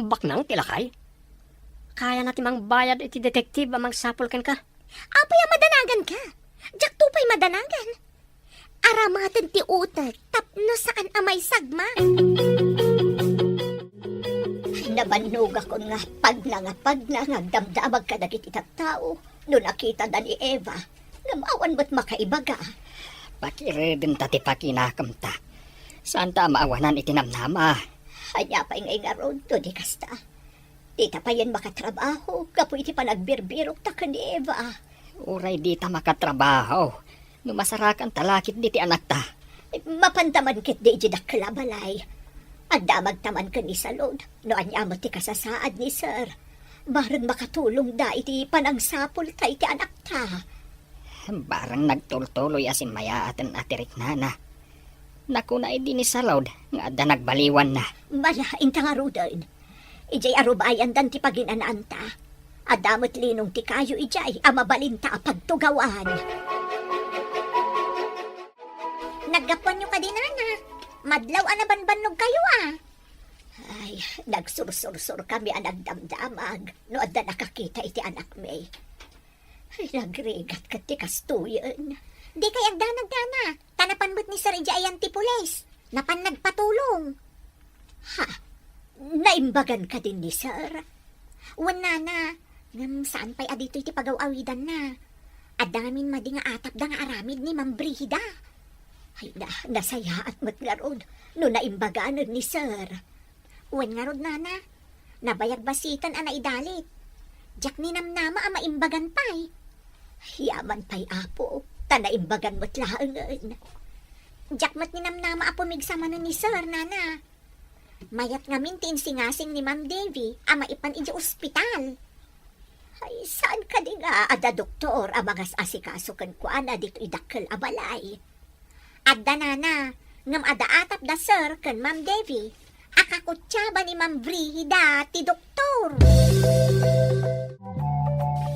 Bak nang tilakay. Kaya natin mang bayad iti detektiv amang sapol ken ka. Apay ang madanagan ka. Jak tupay madanagan. Aramatan ti utak tapno saan amay sagma. Nabanog ako nga pag nagdamdamag ka dagiti tao. No nakita da ni Eva. Ngamawan ba't makaibaga? Pakiriden ta ti pakinakam ta. Saan ta maawanan itinamnama? Anya pa ingay nga ron to di kasta. Di ta pa yan makatrabaho. Kapo iti panagbirberok ta ka ni Eva. Uray di ta makatrabaho. Numasarakan talakit di ti anak ta. Mapantaman kit di jidakla balay. Adamag taman ka ni Salod. No anya mo ti kasasaad ni Sir. Barang makatulong da iti panangsapol ta iti anak ta. Barang nagtultuloy asin maya atin atirik na. Naku na di ni Salod nga da nagbaliwan na. Malain ta nga rudan. Ijay arubayan dan ti paginanaan ta. Adamot linong ti kayo ijay amabalin ta pagtugawan. Naggapuan nyo ka din, Ana. Madlaw anabanbanog kayo Ay, nagsursur-sur kami ang nagdamdamag. No, adda nakakita iti anak may. Ay, nagrigat ka ti kastuyan. Di kay agda nagdana. Tanapan mo't ni Sir Ijayan ti pulis. Napan nagpatulong. Ha? Naimbagan ka din ni Sir? Wala na. Ngam saan pa'y adito iti pagaw-awidan na. Adamin madi nga atap da nga aramid ni Ma'am Brida. Ay nasayaan mo't nga rod. No naimbagan ni Sir. Wen nga rod nana. Nabayag basitan ang naidalit. Jak ni namnama ang maimbagan pa'y. Yaman pa'y apo. Tanaimbagan mo't laangan. Jak mo't ni namnama apo migsama na ni Sir, nana. Mayat nga mintin singasing ni Ma'am Davy ang maipan iji ospital. Ay, saan ka di nga ada doktor ang mga asikaso kan kuana dito idakkel a balay. Adda nana, ngam ada atap da Sir kan Ma'am Davy. Akakutsaba ni Ma'am Brida ti doktor.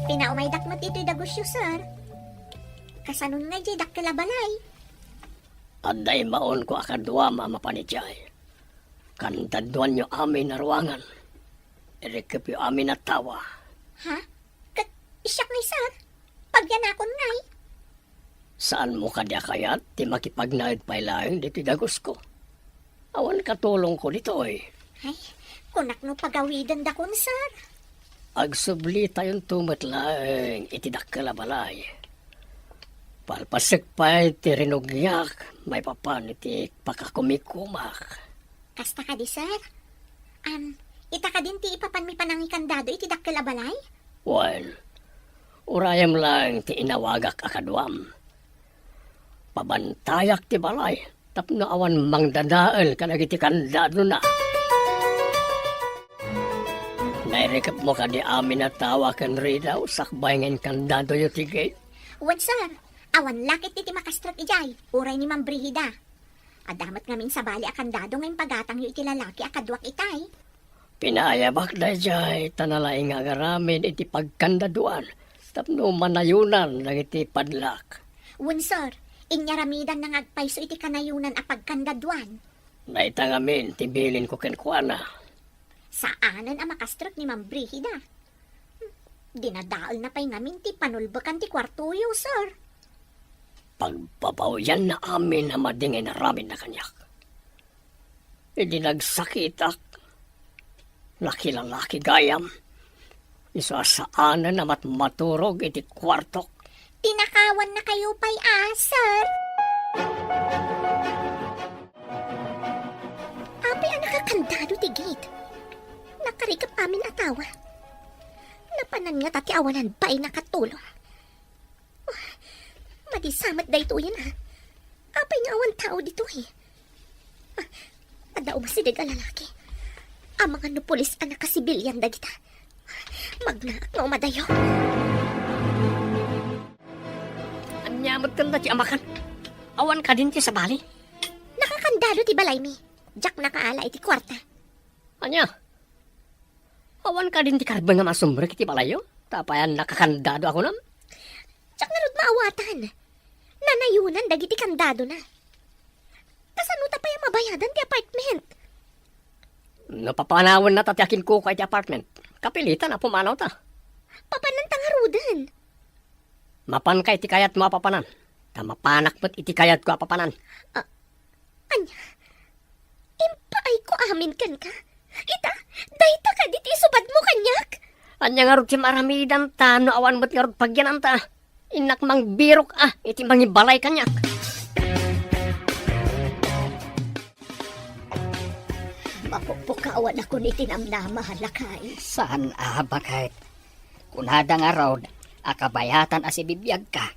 Pinaumaydak mo dito dagusyo, Sir. Kasanun nga di dakkel a balay. Aday maon ko akadwa mamapanijay. Kandaduan nyo amin na ruangan. Irikip yung amin na tawa. Ha? Isyak ni Sir. Pagyanakon ngay. Saan mo kadya kayat ti makipagnaid pa ilaing dito dagos ko? Awan katulong ko dito Ay, kunak no pagawidan da kun, Sir. Agsubli tayong tumatlaing itidakalabalay. Palpasik pa iti rinugyak, may papan iti pakakumikumak. Kasta ka di, Sir. Ita ka din ti ipapan mi panangikandado iti dakkel a balay? Well, urayam lang ti inawagak akadwam. Pabantayak ti balay, tapno awan mangdadael kanagiti kandado na. Nairikap mo ka di amin na tawa kan Rida, sakbay ngayon kandado yung tigay. Wan, Sir. Awan lakit iti makastrak ijay. Uray ni Ma'am Brida. Adamat ngamin sa bali akandado ngayon pagatang yu iti lalaki akadwak itay. Pinayabak na jay, tanalaing agaramin iti pagkandaduan, tapno manayunan ng iti padlak. Wan, Sir. Inyaramidan na ngagpayso iti kanayunan a pagkandaduan. Naitangamin, tibilin ko kenkwana. Saanan ang makastrak ni Ma'am Brida? Dinadaal na pa'y ngamin ti panulbakan ti kwartuyo, Sir. Pagpapawian na amin na madingin na ramin na kanyak. Hindi nagsakitak. Laki-lalaki gayam. Isasaanan na maturog iti kwartok. Tinakawan na kayo pa'y Sir. Apay ang nakakandado ti gate. Nakarikap amin atawa. Napanan nga tati awanan pa'y nakatulong. Madisamat da ito yan Apay nga awan tao dito Adaw ba si daga lalaki? Ang mga nupulis ang nakasibilyan da kita. Magnaak nga umadayo. Anyamot ka na ti amakan. Awan ka din ti sa bali. Nakakandado ti balay mi. Jack nakaala iti kwarta. Anya? Awan ka din ti karba nga masumbrek ti balayo. Tapayan nakakandado ako nam. Jack narod maawatan. Nanayunan dagiti kandado na. Kasanuta pa yung mabayadan ti apartment. Napapanawan na tatyakin ko kay ti apartment. Kapilitan na pumanaw ta. Papanan tangarudan. Mapan kay ti kayat mo apapanan. Mapanak mo't iti kayat ko apapanan. Anya, impaay ko amin kan ka. Ita, dayta ka diti subad mo kanyak. Anya nga rod si maramidan ta, no awan mo't nga rod pagyanan ta. Inak mang birok iti mangibalay kanyak. Mapupukawan ako ni tinamnama halakay. Saan bakit? Kunada nga raw, akabayatan asibibiyag ka.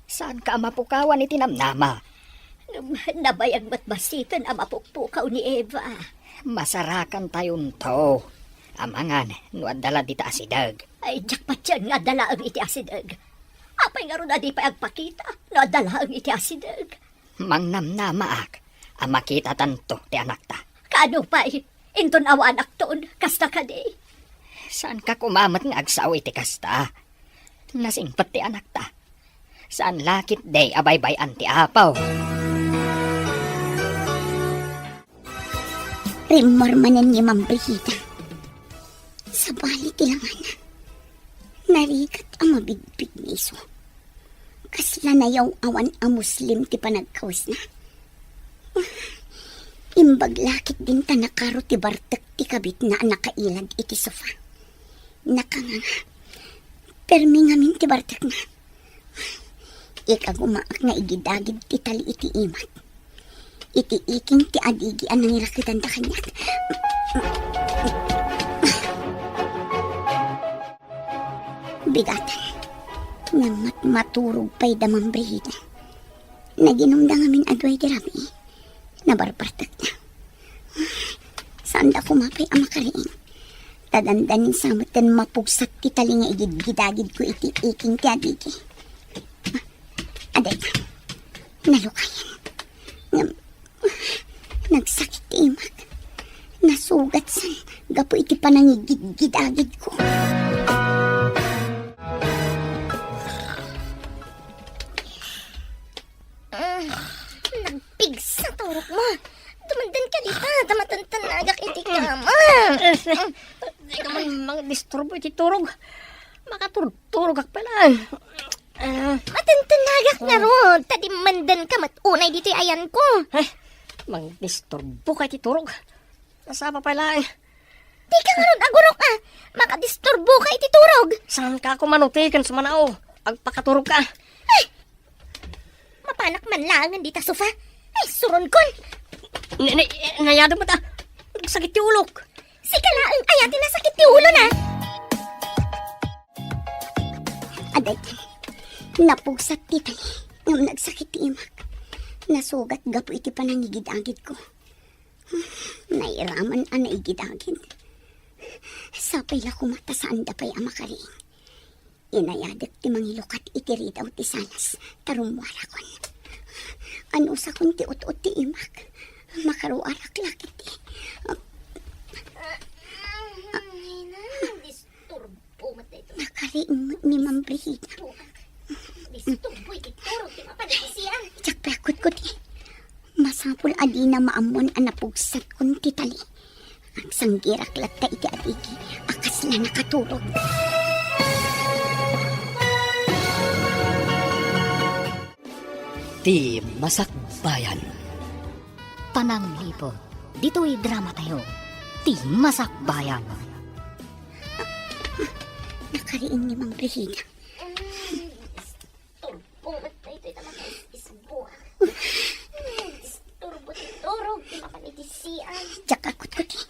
Saan ka mapukawan ni tinamnama? Nabayag ba't basitan ang mapukpukaw ni Eva? Masarakan tayon to. Amangan, nuadala dita asidag. Ay, jakpat yan nga dalaang iti asidag. Apay nga ron na di pa agpakita, na dalaang iti asidag. Mangnamnamaak, ang makita tanto ti anak ta. Kano pa'y, inton awa anak toon, kasta ka di. Saan ka kumamat nga agsaw iti kasta? Nasingpat ti anak ta. Saan lakit day abay-bay anti apaw? rimormanan ni Ma'am Brigida. Sa bali tilangan, narikat ang mabigbig ni iso. Kasla na yaw awan ang Muslim ti panagkawas na. Imbag lakit din ta nakaro ti bartek ti kabit na nakailag iti sofa. Nakanganga. Permi ngamin ti bartek na. Ikagumaak nga igidagid ti tali iti imat. Iti iking ti adigi ang nangirakitan ta kanyat. Bigatan. Nga maturog pa'y damang Brigida. Naginumda ngamin adway di rami. Nabarpartak na. Saan da kumapay ang makariing? Tadandanin samot kan mapugsat ti tali nga igid-gidagid ko iti iking ti adigi. Aday ka. Nalukayan. Nagsakit ti imak. Nasugat sa gapo iti panangigid-gidagid ko. Nagpigsa turok mo. Dumandan ka dita. Damatantanagak iti kama. Di ka man mga disturbo iti turog. Makaturog ak pala. Matantanagak nga ro. Tadi mandan ka matunay dito ayan ko. Mang disturbo ka iti turog. Nasapa pala eh. Di ka nga ron agurok makadisturbo ka iti turog. Saan ka ako manutikan sa manao? Agpakaturog ka. Mapanak man langan dita sofa. Ay, suron kon. Nayado mo ta. Sakit ti ulok. Sika laang ayatin na sakit ti ulo na. Aday ka. Napugsat ti tali. Ngam nagsakit ti imak. Nasugat gapo iti panangigid-agid ko. Nairaman ang naigid-agid. Sapay la kumata saan da pa'y amakariing. Inayadak ti mangilukat iti ridaw ti salas. Tarumwara kon. Ano sa kun ti ut-ut ti imak. Makaruarak lakit ti. Disturbo mat na ito. Nakariing ni Ma'am Brigida. Disturbo iti turog. Di mapanagisiyan. Tsak pakot ko ti. Masapul adi na maamon ang napugsat kun ti tali. Ang sanggirak latta iti adigi. Akas na nakaturog. Ti Masakbayan. Pananglipo, dito'y drama tayo. Ti Masakbayan. Nakariing ni Ma'am Brigida. Disturbo mat na ito. Isbuha. Disturbo iti turog. Di mapanagisiyan. Tsak akot ko ti.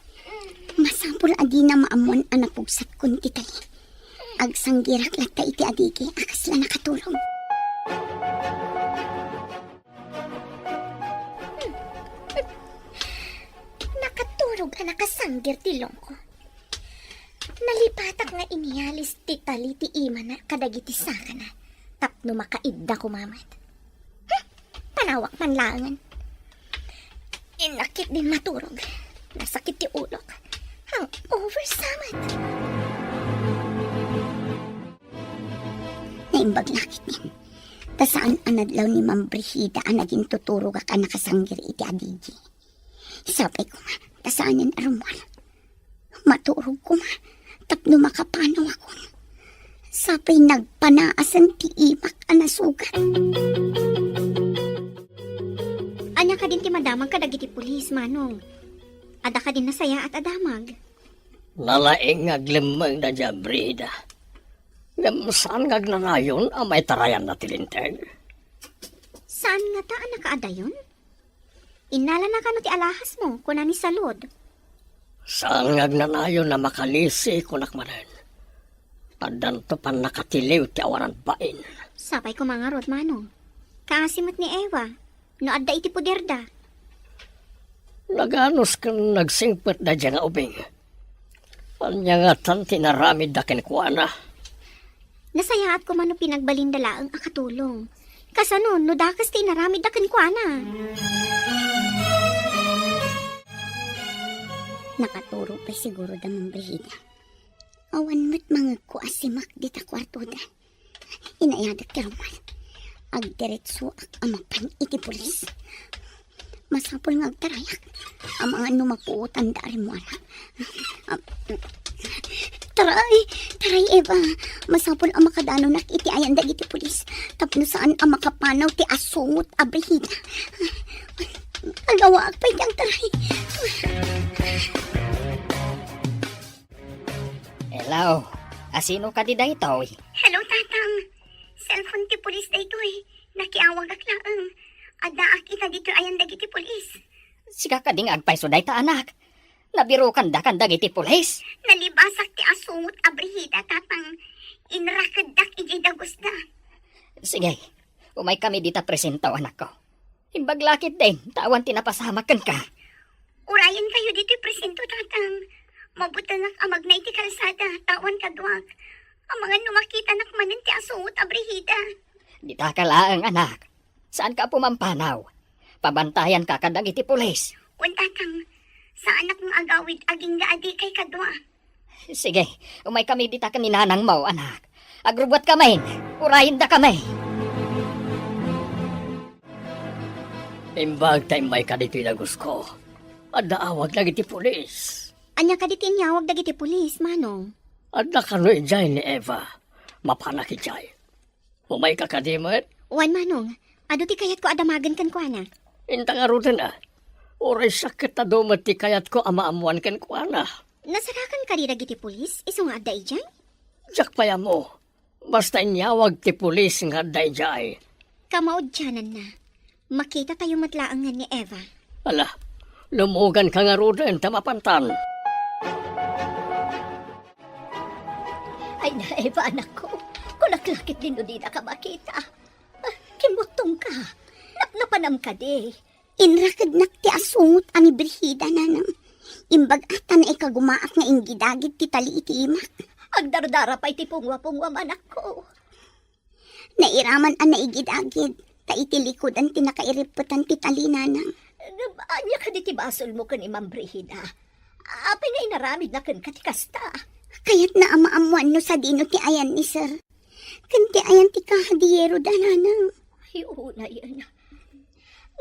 Masapul adi na maamon ang napugsat kun ti tali. Ag sanggirak latta iti adigi. Akas na nakaturog. Nakaturog ang nakasanggir ti longko. Nalipatak nga inialis ti tali ti ima na kadagiti saka na. Tapno makaidda kumamat. Panawak man langan. Inakit din maturog. Nasakit ti ulok. Hang oversamat. Naimbag lakit din. Tasaan anadlaw ni Ma'am Brigida ang naging tuturog ka nakasanggir iti adigi. Sapay ko nga, tasaanin arumwal. Maturog ko nga, tapno makapanaw ako. Sapay nagpanaasan ti imak ang nasugat. Anya ka din ti madamag kadagiti pulis, Manong. Ada ka din nasaya at adamag. Nalaing aglimang na dyan, Brida. Saan nga nanayon ang may tarayan na tilinteg? Saan nga taan nakaadayon? Inala na ka no ti alahas mo, kuna ni salod. Saan nga nanayon na makalisi kunakmanan? Padan to pan nakatiliw ti awaran bain. Sapay ko mga rod, Manong. Kaasimot ni Ewa, no adda iti puderda. Naganos kang nagsingpet na dyan nga ubing. Anya nga tanti na ramid da kinukuana. Nasayaat ko man no pinagbalinda ang akatulong. Kasano, no dakas ti naramid da kanikwana. Nakaturo pa siguro da Ma'am Brigida. Awan mo't mga kuasimak dita kwarto da. Inayadak ti rumal. Agdiretso ak amapan iti pulis. Masapol nga agtarayak. Ang mga numapuutan dari mo na. Taray Eva. Masapol ang makadano nakiti ayan dagiti pulis. Tapno saan ang makapanaw ti asungot abrihida. Agawa agpay diyang taray. Hello, asino ka di daytoy? Hello, tatang. Cellphone ti pulis da ito eh. Nakiawag ak laang. Adaak ita dito ayan dagiti pulis. Siga ka ding agpay so dayta anak. Nabiro kan dagiti pulis. Nalibasak ti asungot abrihida, tatang. Inrakadak ijay dagos da. Sige, umay kami dita presentaw anak ko. Imbaglakit din, tawan tinapasamakan ka. Urayan kayo dito presento, tatang. Mabutalak amag na iti kalsada, tawan kadwag. Ang mga numakita nakmanin ti asungot abrihida. Dita ka laang anak. Saan ka pumampanaw? Pabantayan ka kadag iti pulis. Wan, tatang. Sa anak ng agawid, aging gaadi kay kadwa. Sige, umay kami dita kaninanang mo, anak. Agrubot kami, urayin da kami. Imbag tayo may ka dito ilagos ko. At naawag lagi ti pulis. Anya ka di tinyawag dagiti pulis, manong. At nakano ijay ni Eva. Mapanak ijay. Umay ka kadimot. Wan, manong. Ado ti kayat ko adamagan kan ko, ana. Intang arutan na. Oray sakit na dumat ti kayat ko amaamuan kan ko na. Nasarakan ka di dagiti pulis? Iso nga aday dyan? Jak paya mo. Basta inyawag ti pulis nga dayjay. Kamaod dyanan na. Makita tayo matlaangan ni Eva. Ala, lumugan ka nga rudan tamapantan. Ay na, Eva, anak ko. Kulaklakit din o di na ka makita. Kimutong ka. Napanam ka di. Inrakadnak ti asungot ang ibrihida nanang. Imbag ata na ikagumaak nga ingidagit ti tali iti imak. Agdardara pa iti pungwa-pungwa anak ko. Nairaman ang naigidagid. Ta iti likod ang tinakairiputan ti tali nanang. Anya ka di ti basol mo kan Imam Brihida. Apay na inaramid na kan katikasta. Kaya't na amaamuan no sa dino ti ayan ni sir. Kanti ayan ti kahadiyero da nanang. Ay, una yan.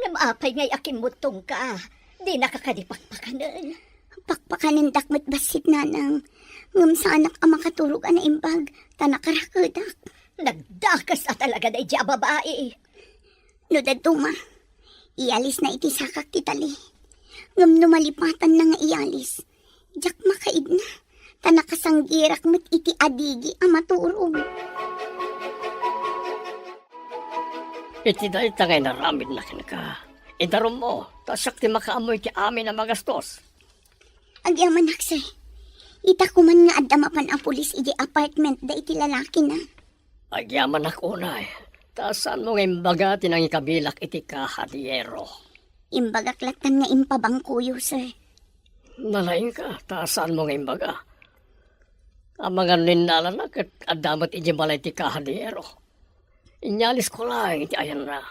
Namapay ngay akimutong ka. Di nakakadipakpakanan. Pakpakanin dakmat basit nanang. Ngam sa anak ang makaturog ang imbag. Tanakarakadak. Nagdakas na talaga na iti babae. No daduma. Iyalis na iti sakak ti tali. Ngam numalipatan na nga iyalis. Jak makaid na. Tanakasanggirak met iti adigi ang maturog. Iti dahil tagay na ramid na ka. Idarom mo, tasak ti makaamoy ti amin na magastos. Agyaman nakse. Ita kuman nga adamapan ang pulis iti apartment da iti lalaki na. Agyaman akunay, tasan mo ng imbaga tinang ikabilak iti kahadiyero. Imbagaklatan nga impabangkuyo, sir. Nalain ka, tasan mo ng imbaga. Ang mga ninnalan na kat adamat iti balay ti kahadiyero. Inyalis ko lang iti ayan na.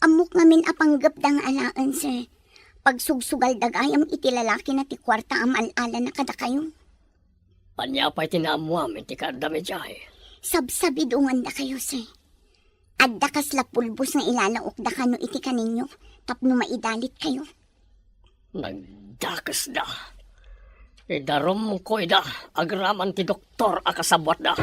Amok ngamin apanggap dang alaan, sir. Pagsugsugal dagayam iti lalaki na ti kwarta am alala na kada kayo. Anya pa'y tinaamuam iti kadami jay. Sabsabidungan da kayo, sir. Adda kasla pulbos nga ilalaok da kano iti kaninyo, tapno maidalit kayo. Nagdakas da. Idarom ko ida, agraman ti doktor akasabwat da.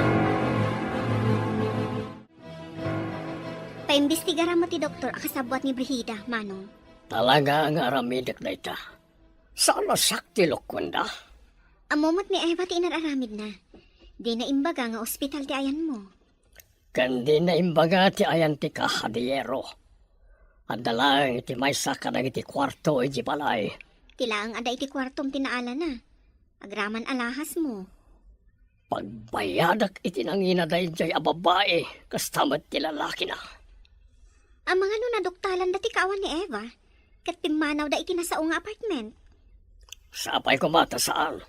Paimbestigara mo ti doktor akasabwat ni Brihida, manong. Talaga nga aramidak na ita. Sana sakti lokwanda. Amomot ni Eva ti inararamid na. Di na imbaga nga ospital ti ayan mo. Kandi na imbaga ti ayan ti kahadiyero. Adalang iti may saka na iti kwarto iti balay. Tilaang ada iti kwartom tinaala na. Agraman alahas mo. Pagbayadak iti nangina dahi jay ababae, kastamat ti lalaki na. Ang mga naduktalan dati kawan ni Eva. Kat pimanaw da iti nasaong nga apartment. Sapay ko mata saan.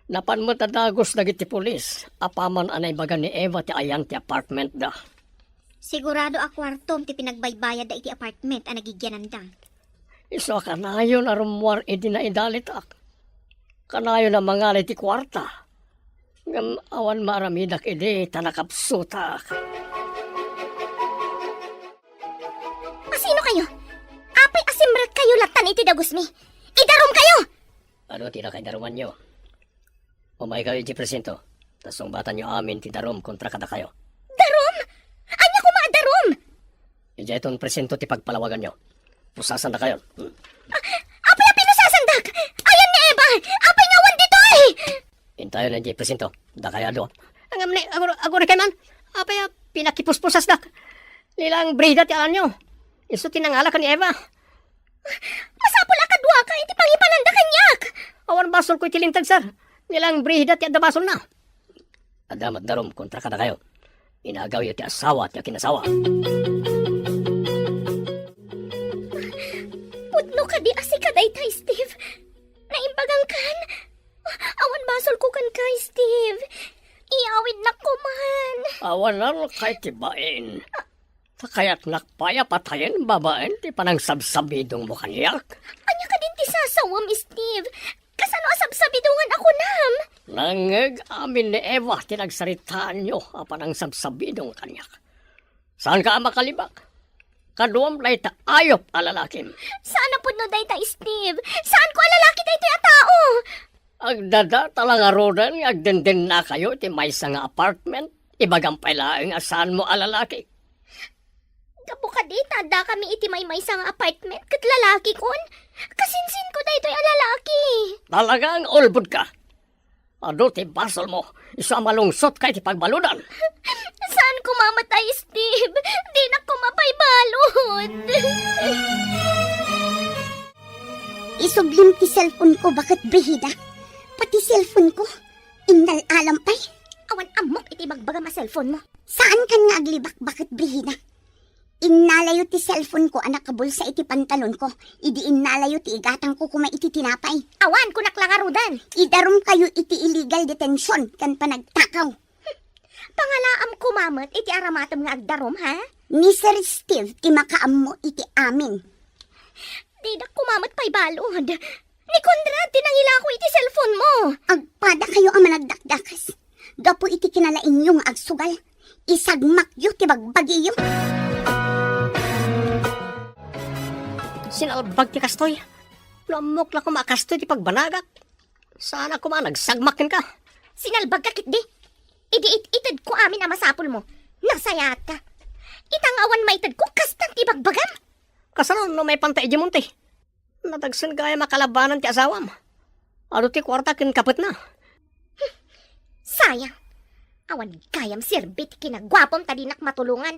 Napan mo tadagos dagiti pulis. Apaman anay baga ni Eva ti ayan ti apartment da. Sigurado a kwartom ti pinagbaybayad da iti apartment ang nagigyanan da. Iso kanayo na rumuar iti na idalitak. Kanayo na mangalay ti kwarta. Ngam awan maramidak iti tanakapsutak. Masino kayo? Apay Kan iti dagusmi. Idarom kayo! Ano tinakaidaruman nyo? Umay kayo di presento. Tasong bata nyo amin ti darom kontra kada kayo. Darom? Anya ko mga darom? Ija itong presento ti pagpalawagan nyo. Pusasan na kayo. Apay ang pinusasandak! Ayan ni Eva! Apay ngawan dito eh! Intayo na di presento. Da kaya do. Ang amni, ako rin man. Apay, pinakipuspusas dak. Nilang brida ti alam nyo. Iso tinangala ka ni Eva. Masapula ka duwa ka, iti pangipananda kanyak! Awan basol ko itilintag, sir. Nilang brida ti adda basol na. Adamat darom kontra kada kayo. Inagaw iti asawa at kinasawa. Pudno ka di asi ka daytay, Steve. Naimbagang kan. Awan basol ko kan kay, Steve. Iawid na ko man. Awan na kay tibain. Kaya't nakpaya patayin babaen ti panang sabsabidong mo kanyak. Anya ka din ti sasawam, Steve. Kasano asabsabidungan ako nam? Nangeg amin ni Eva tinagsaritaan nyo panang sabsabidong kanyak. Saan ka makalibak? Kaduam lay ta ayop alalakim. Sana pudno daytay, Steve. Saan ko alalaki daytay a tao? Agdada talang arodan agdenden na kayo ti may nga apartment. Ibagang pailaing asan mo alalaki. Kapo ka di, tada kami iti may sang apartment kat lalaki kon. Kasinsin ko daytoy a lalaki. Talagang ulbud ka. Ado ti basol mo, isa malungsot kay ti pagbaludan. Saan ko mamatay, Steve? Di na ko mapaybalod. Isublim ti cellphone ko bakit brihida. Pati cellphone ko, indal alampay. Awan amok iti bagbaga ma cellphone mo. Saan kan nga aglibak bakit brihida? Innalayo ti cellphone ko anak kabulsa iti pantalon ko. Idi innalayo ti igatang ko kuma iti tinapay. Awan ko naklangarudan. Idarom kayo iti illegal detention kan panagtakaw. Pangalaam ko mamot iti aramatom nga agdarom, ha? Ni Sir Steve ti makaam mo iti amin. Di na kumamot pa'y balod. Ni Conrad, tinangila ko iti cellphone mo. Agpada kayo ang managdakdakas. Gapo iti kinalain yung agsugal. Isagmak yu ti bagbagiyo. Sinalbag ti kastoy. Lamok lang ko makastoy ti pagbanagak. Sana ko nagsagmakin ka. Sinalbag ka kit di. Idi-it-itad ko amin na masapol mo. Nasayat ka. Itangawan maitad ko kastan ti bagbagam. Kasano no may pantay di munti. Natagsan kaya makalabanan ti asawam. Ado ti kwarta kin kapit na. Sayang. Awan gayam sirbit kinagwapom tadinak matulungan.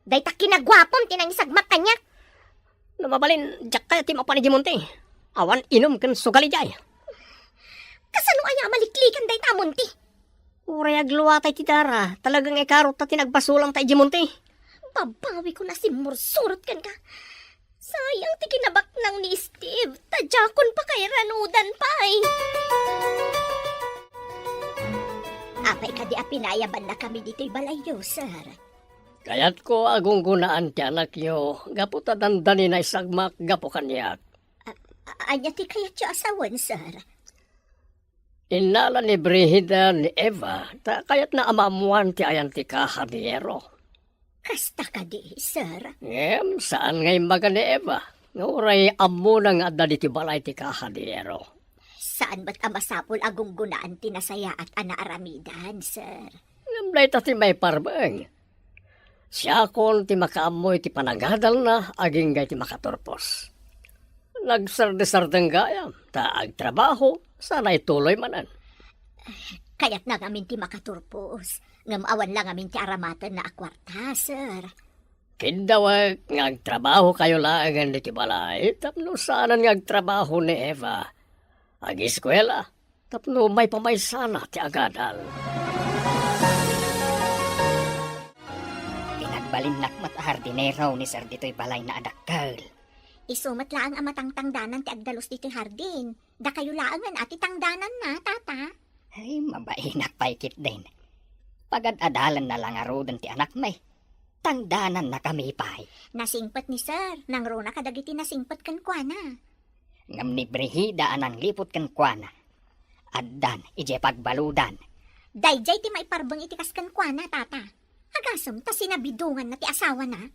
Dayta kinagwapom tinang isagmak kanya. Namabalin, jak kaya ti mapani di munti. Awan inom kin sugali jay. Kasano aya maliklikan dayta munti. Urayag luwatay ti dara. Talagang ikarot ta tinagbasulang tay di munti. Babawi ko na si Mursurot kan ka. Sayang ti kinabak nang ni Steve. Tadjakon pa kay ranudan pa'y. Apay ka di apinayaban na kami dito'y balayo, sir. Kaya't ko agunggunaan ti anak nyo. Gapo ta dandani na isagmak gapo kanyak. Anya ti kaya tiyo asawan, sir. Inala ni Brihida ni Eva. Ta kayat na amamuan ti ayan ti kahadiyero. Kasta ka di, sir. Saan ngay maga ni Eva? Nguray amo na nga dali ti balay ti kahadiyero. Saan ba't amasapol agunggunaan tinasaya at anaaramidan, sir? Ngamlay ta ti may parbeng. Siya kon ti makaamoy ti panagadal na aging gay ti makaturpos. Nagsardesardeng gayam, taag trabaho, sana'y tuloy manan. Kaya't na ngamin ti makaturpos. Ngamawan lang ngamin ti aramatan na akwarta, sir. Kindawag ngagtrabaho kayo laangan ti balay, tapno saanan ngagtrabaho ni Eva. Ag-eskwela, tapno may pamaysana ti agadal. Pinagbalinnak matahardinero ni Sir dito'y balay na adakkel. Isumat laang ang matangtangdanan ti agdalos dito'y hardin. Da kayo laangan ati tangdanan na, tata. Ay, mabainak paikit din. Pagad-adalan na lang arudan ti anak may. Tangdanan na kami pay. Nasingpat ni sir. Nang rona kadagiti nasingpat kan kuana. Ngam ni Brihida anang lipot kan kuana. Addan, ije pagbaludan. Dayjay ti maiparbang itikas kan kuana, tata. Agasam ta sinabidungan na ti asawa na.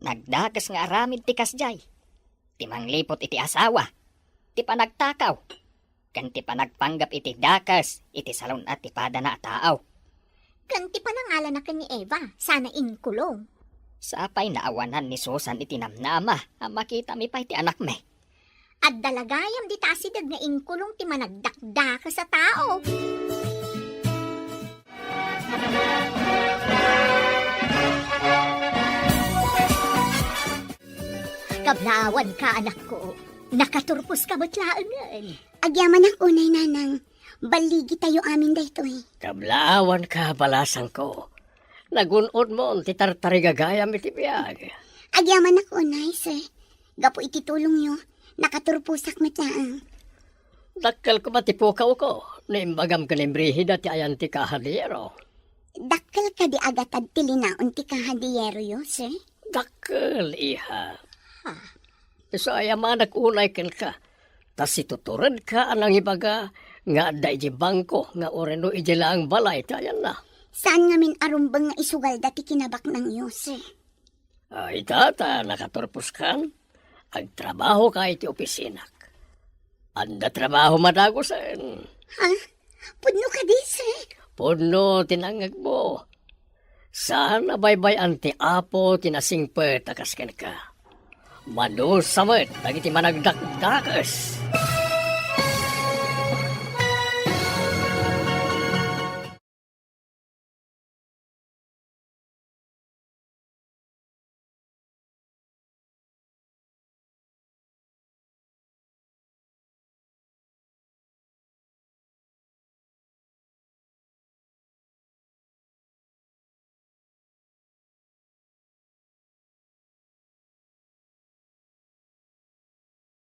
Nagdakas nga aramid ti kasjay. Ti manglipot iti asawa. Ti panagtakaw. Kan ti panagpanggap iti dakas, iti salon at ti pada na taaw. Kanti panangalan na ni Eva, sana inkulong. Sapay naawanan ni Susan iti namnama, ang makita mi pa iti anak me. At dalagayam di tasidag nga inkulong ti managdakda ka sa tao. Kablawan ka, anak ko. Nakaturpos ka matlaangan. Agyaman ako, nay nanang. Baligi tayo amin dayto eh. Kablaawan ka, balasang ko. Nagunod mo, ti tartarigagayam iti biyag. Agyaman ako, nay, sir. Gapo ititulong nyo. Nakaturpusak matlaang. Dakkel ko matipukaw ko. Naimbagam ka ni Brihida ti ayan ti kahadiyero. Dakkel ka di agatad tilinaon ti kahadiyero yo, sir. Dakkel, iha. So ayaman nag-unay ken ka. Tas ituturad ka anang ibaga nga da iji bangko nga oreno iji lang balay ti ayan na. Saan nga min arumbang nga isugal dati kinabak ng iyo, sir? Ay tata, nakaturpos kan. Agtrabaho ka iti opisinak. Anda trabaho madagosan. Ha? Pudno ka di, sir? Puno tinangag mo. Sana baybay anti apo tinasingpet akas ken ka. Manusamet, dagiti managdakdakas.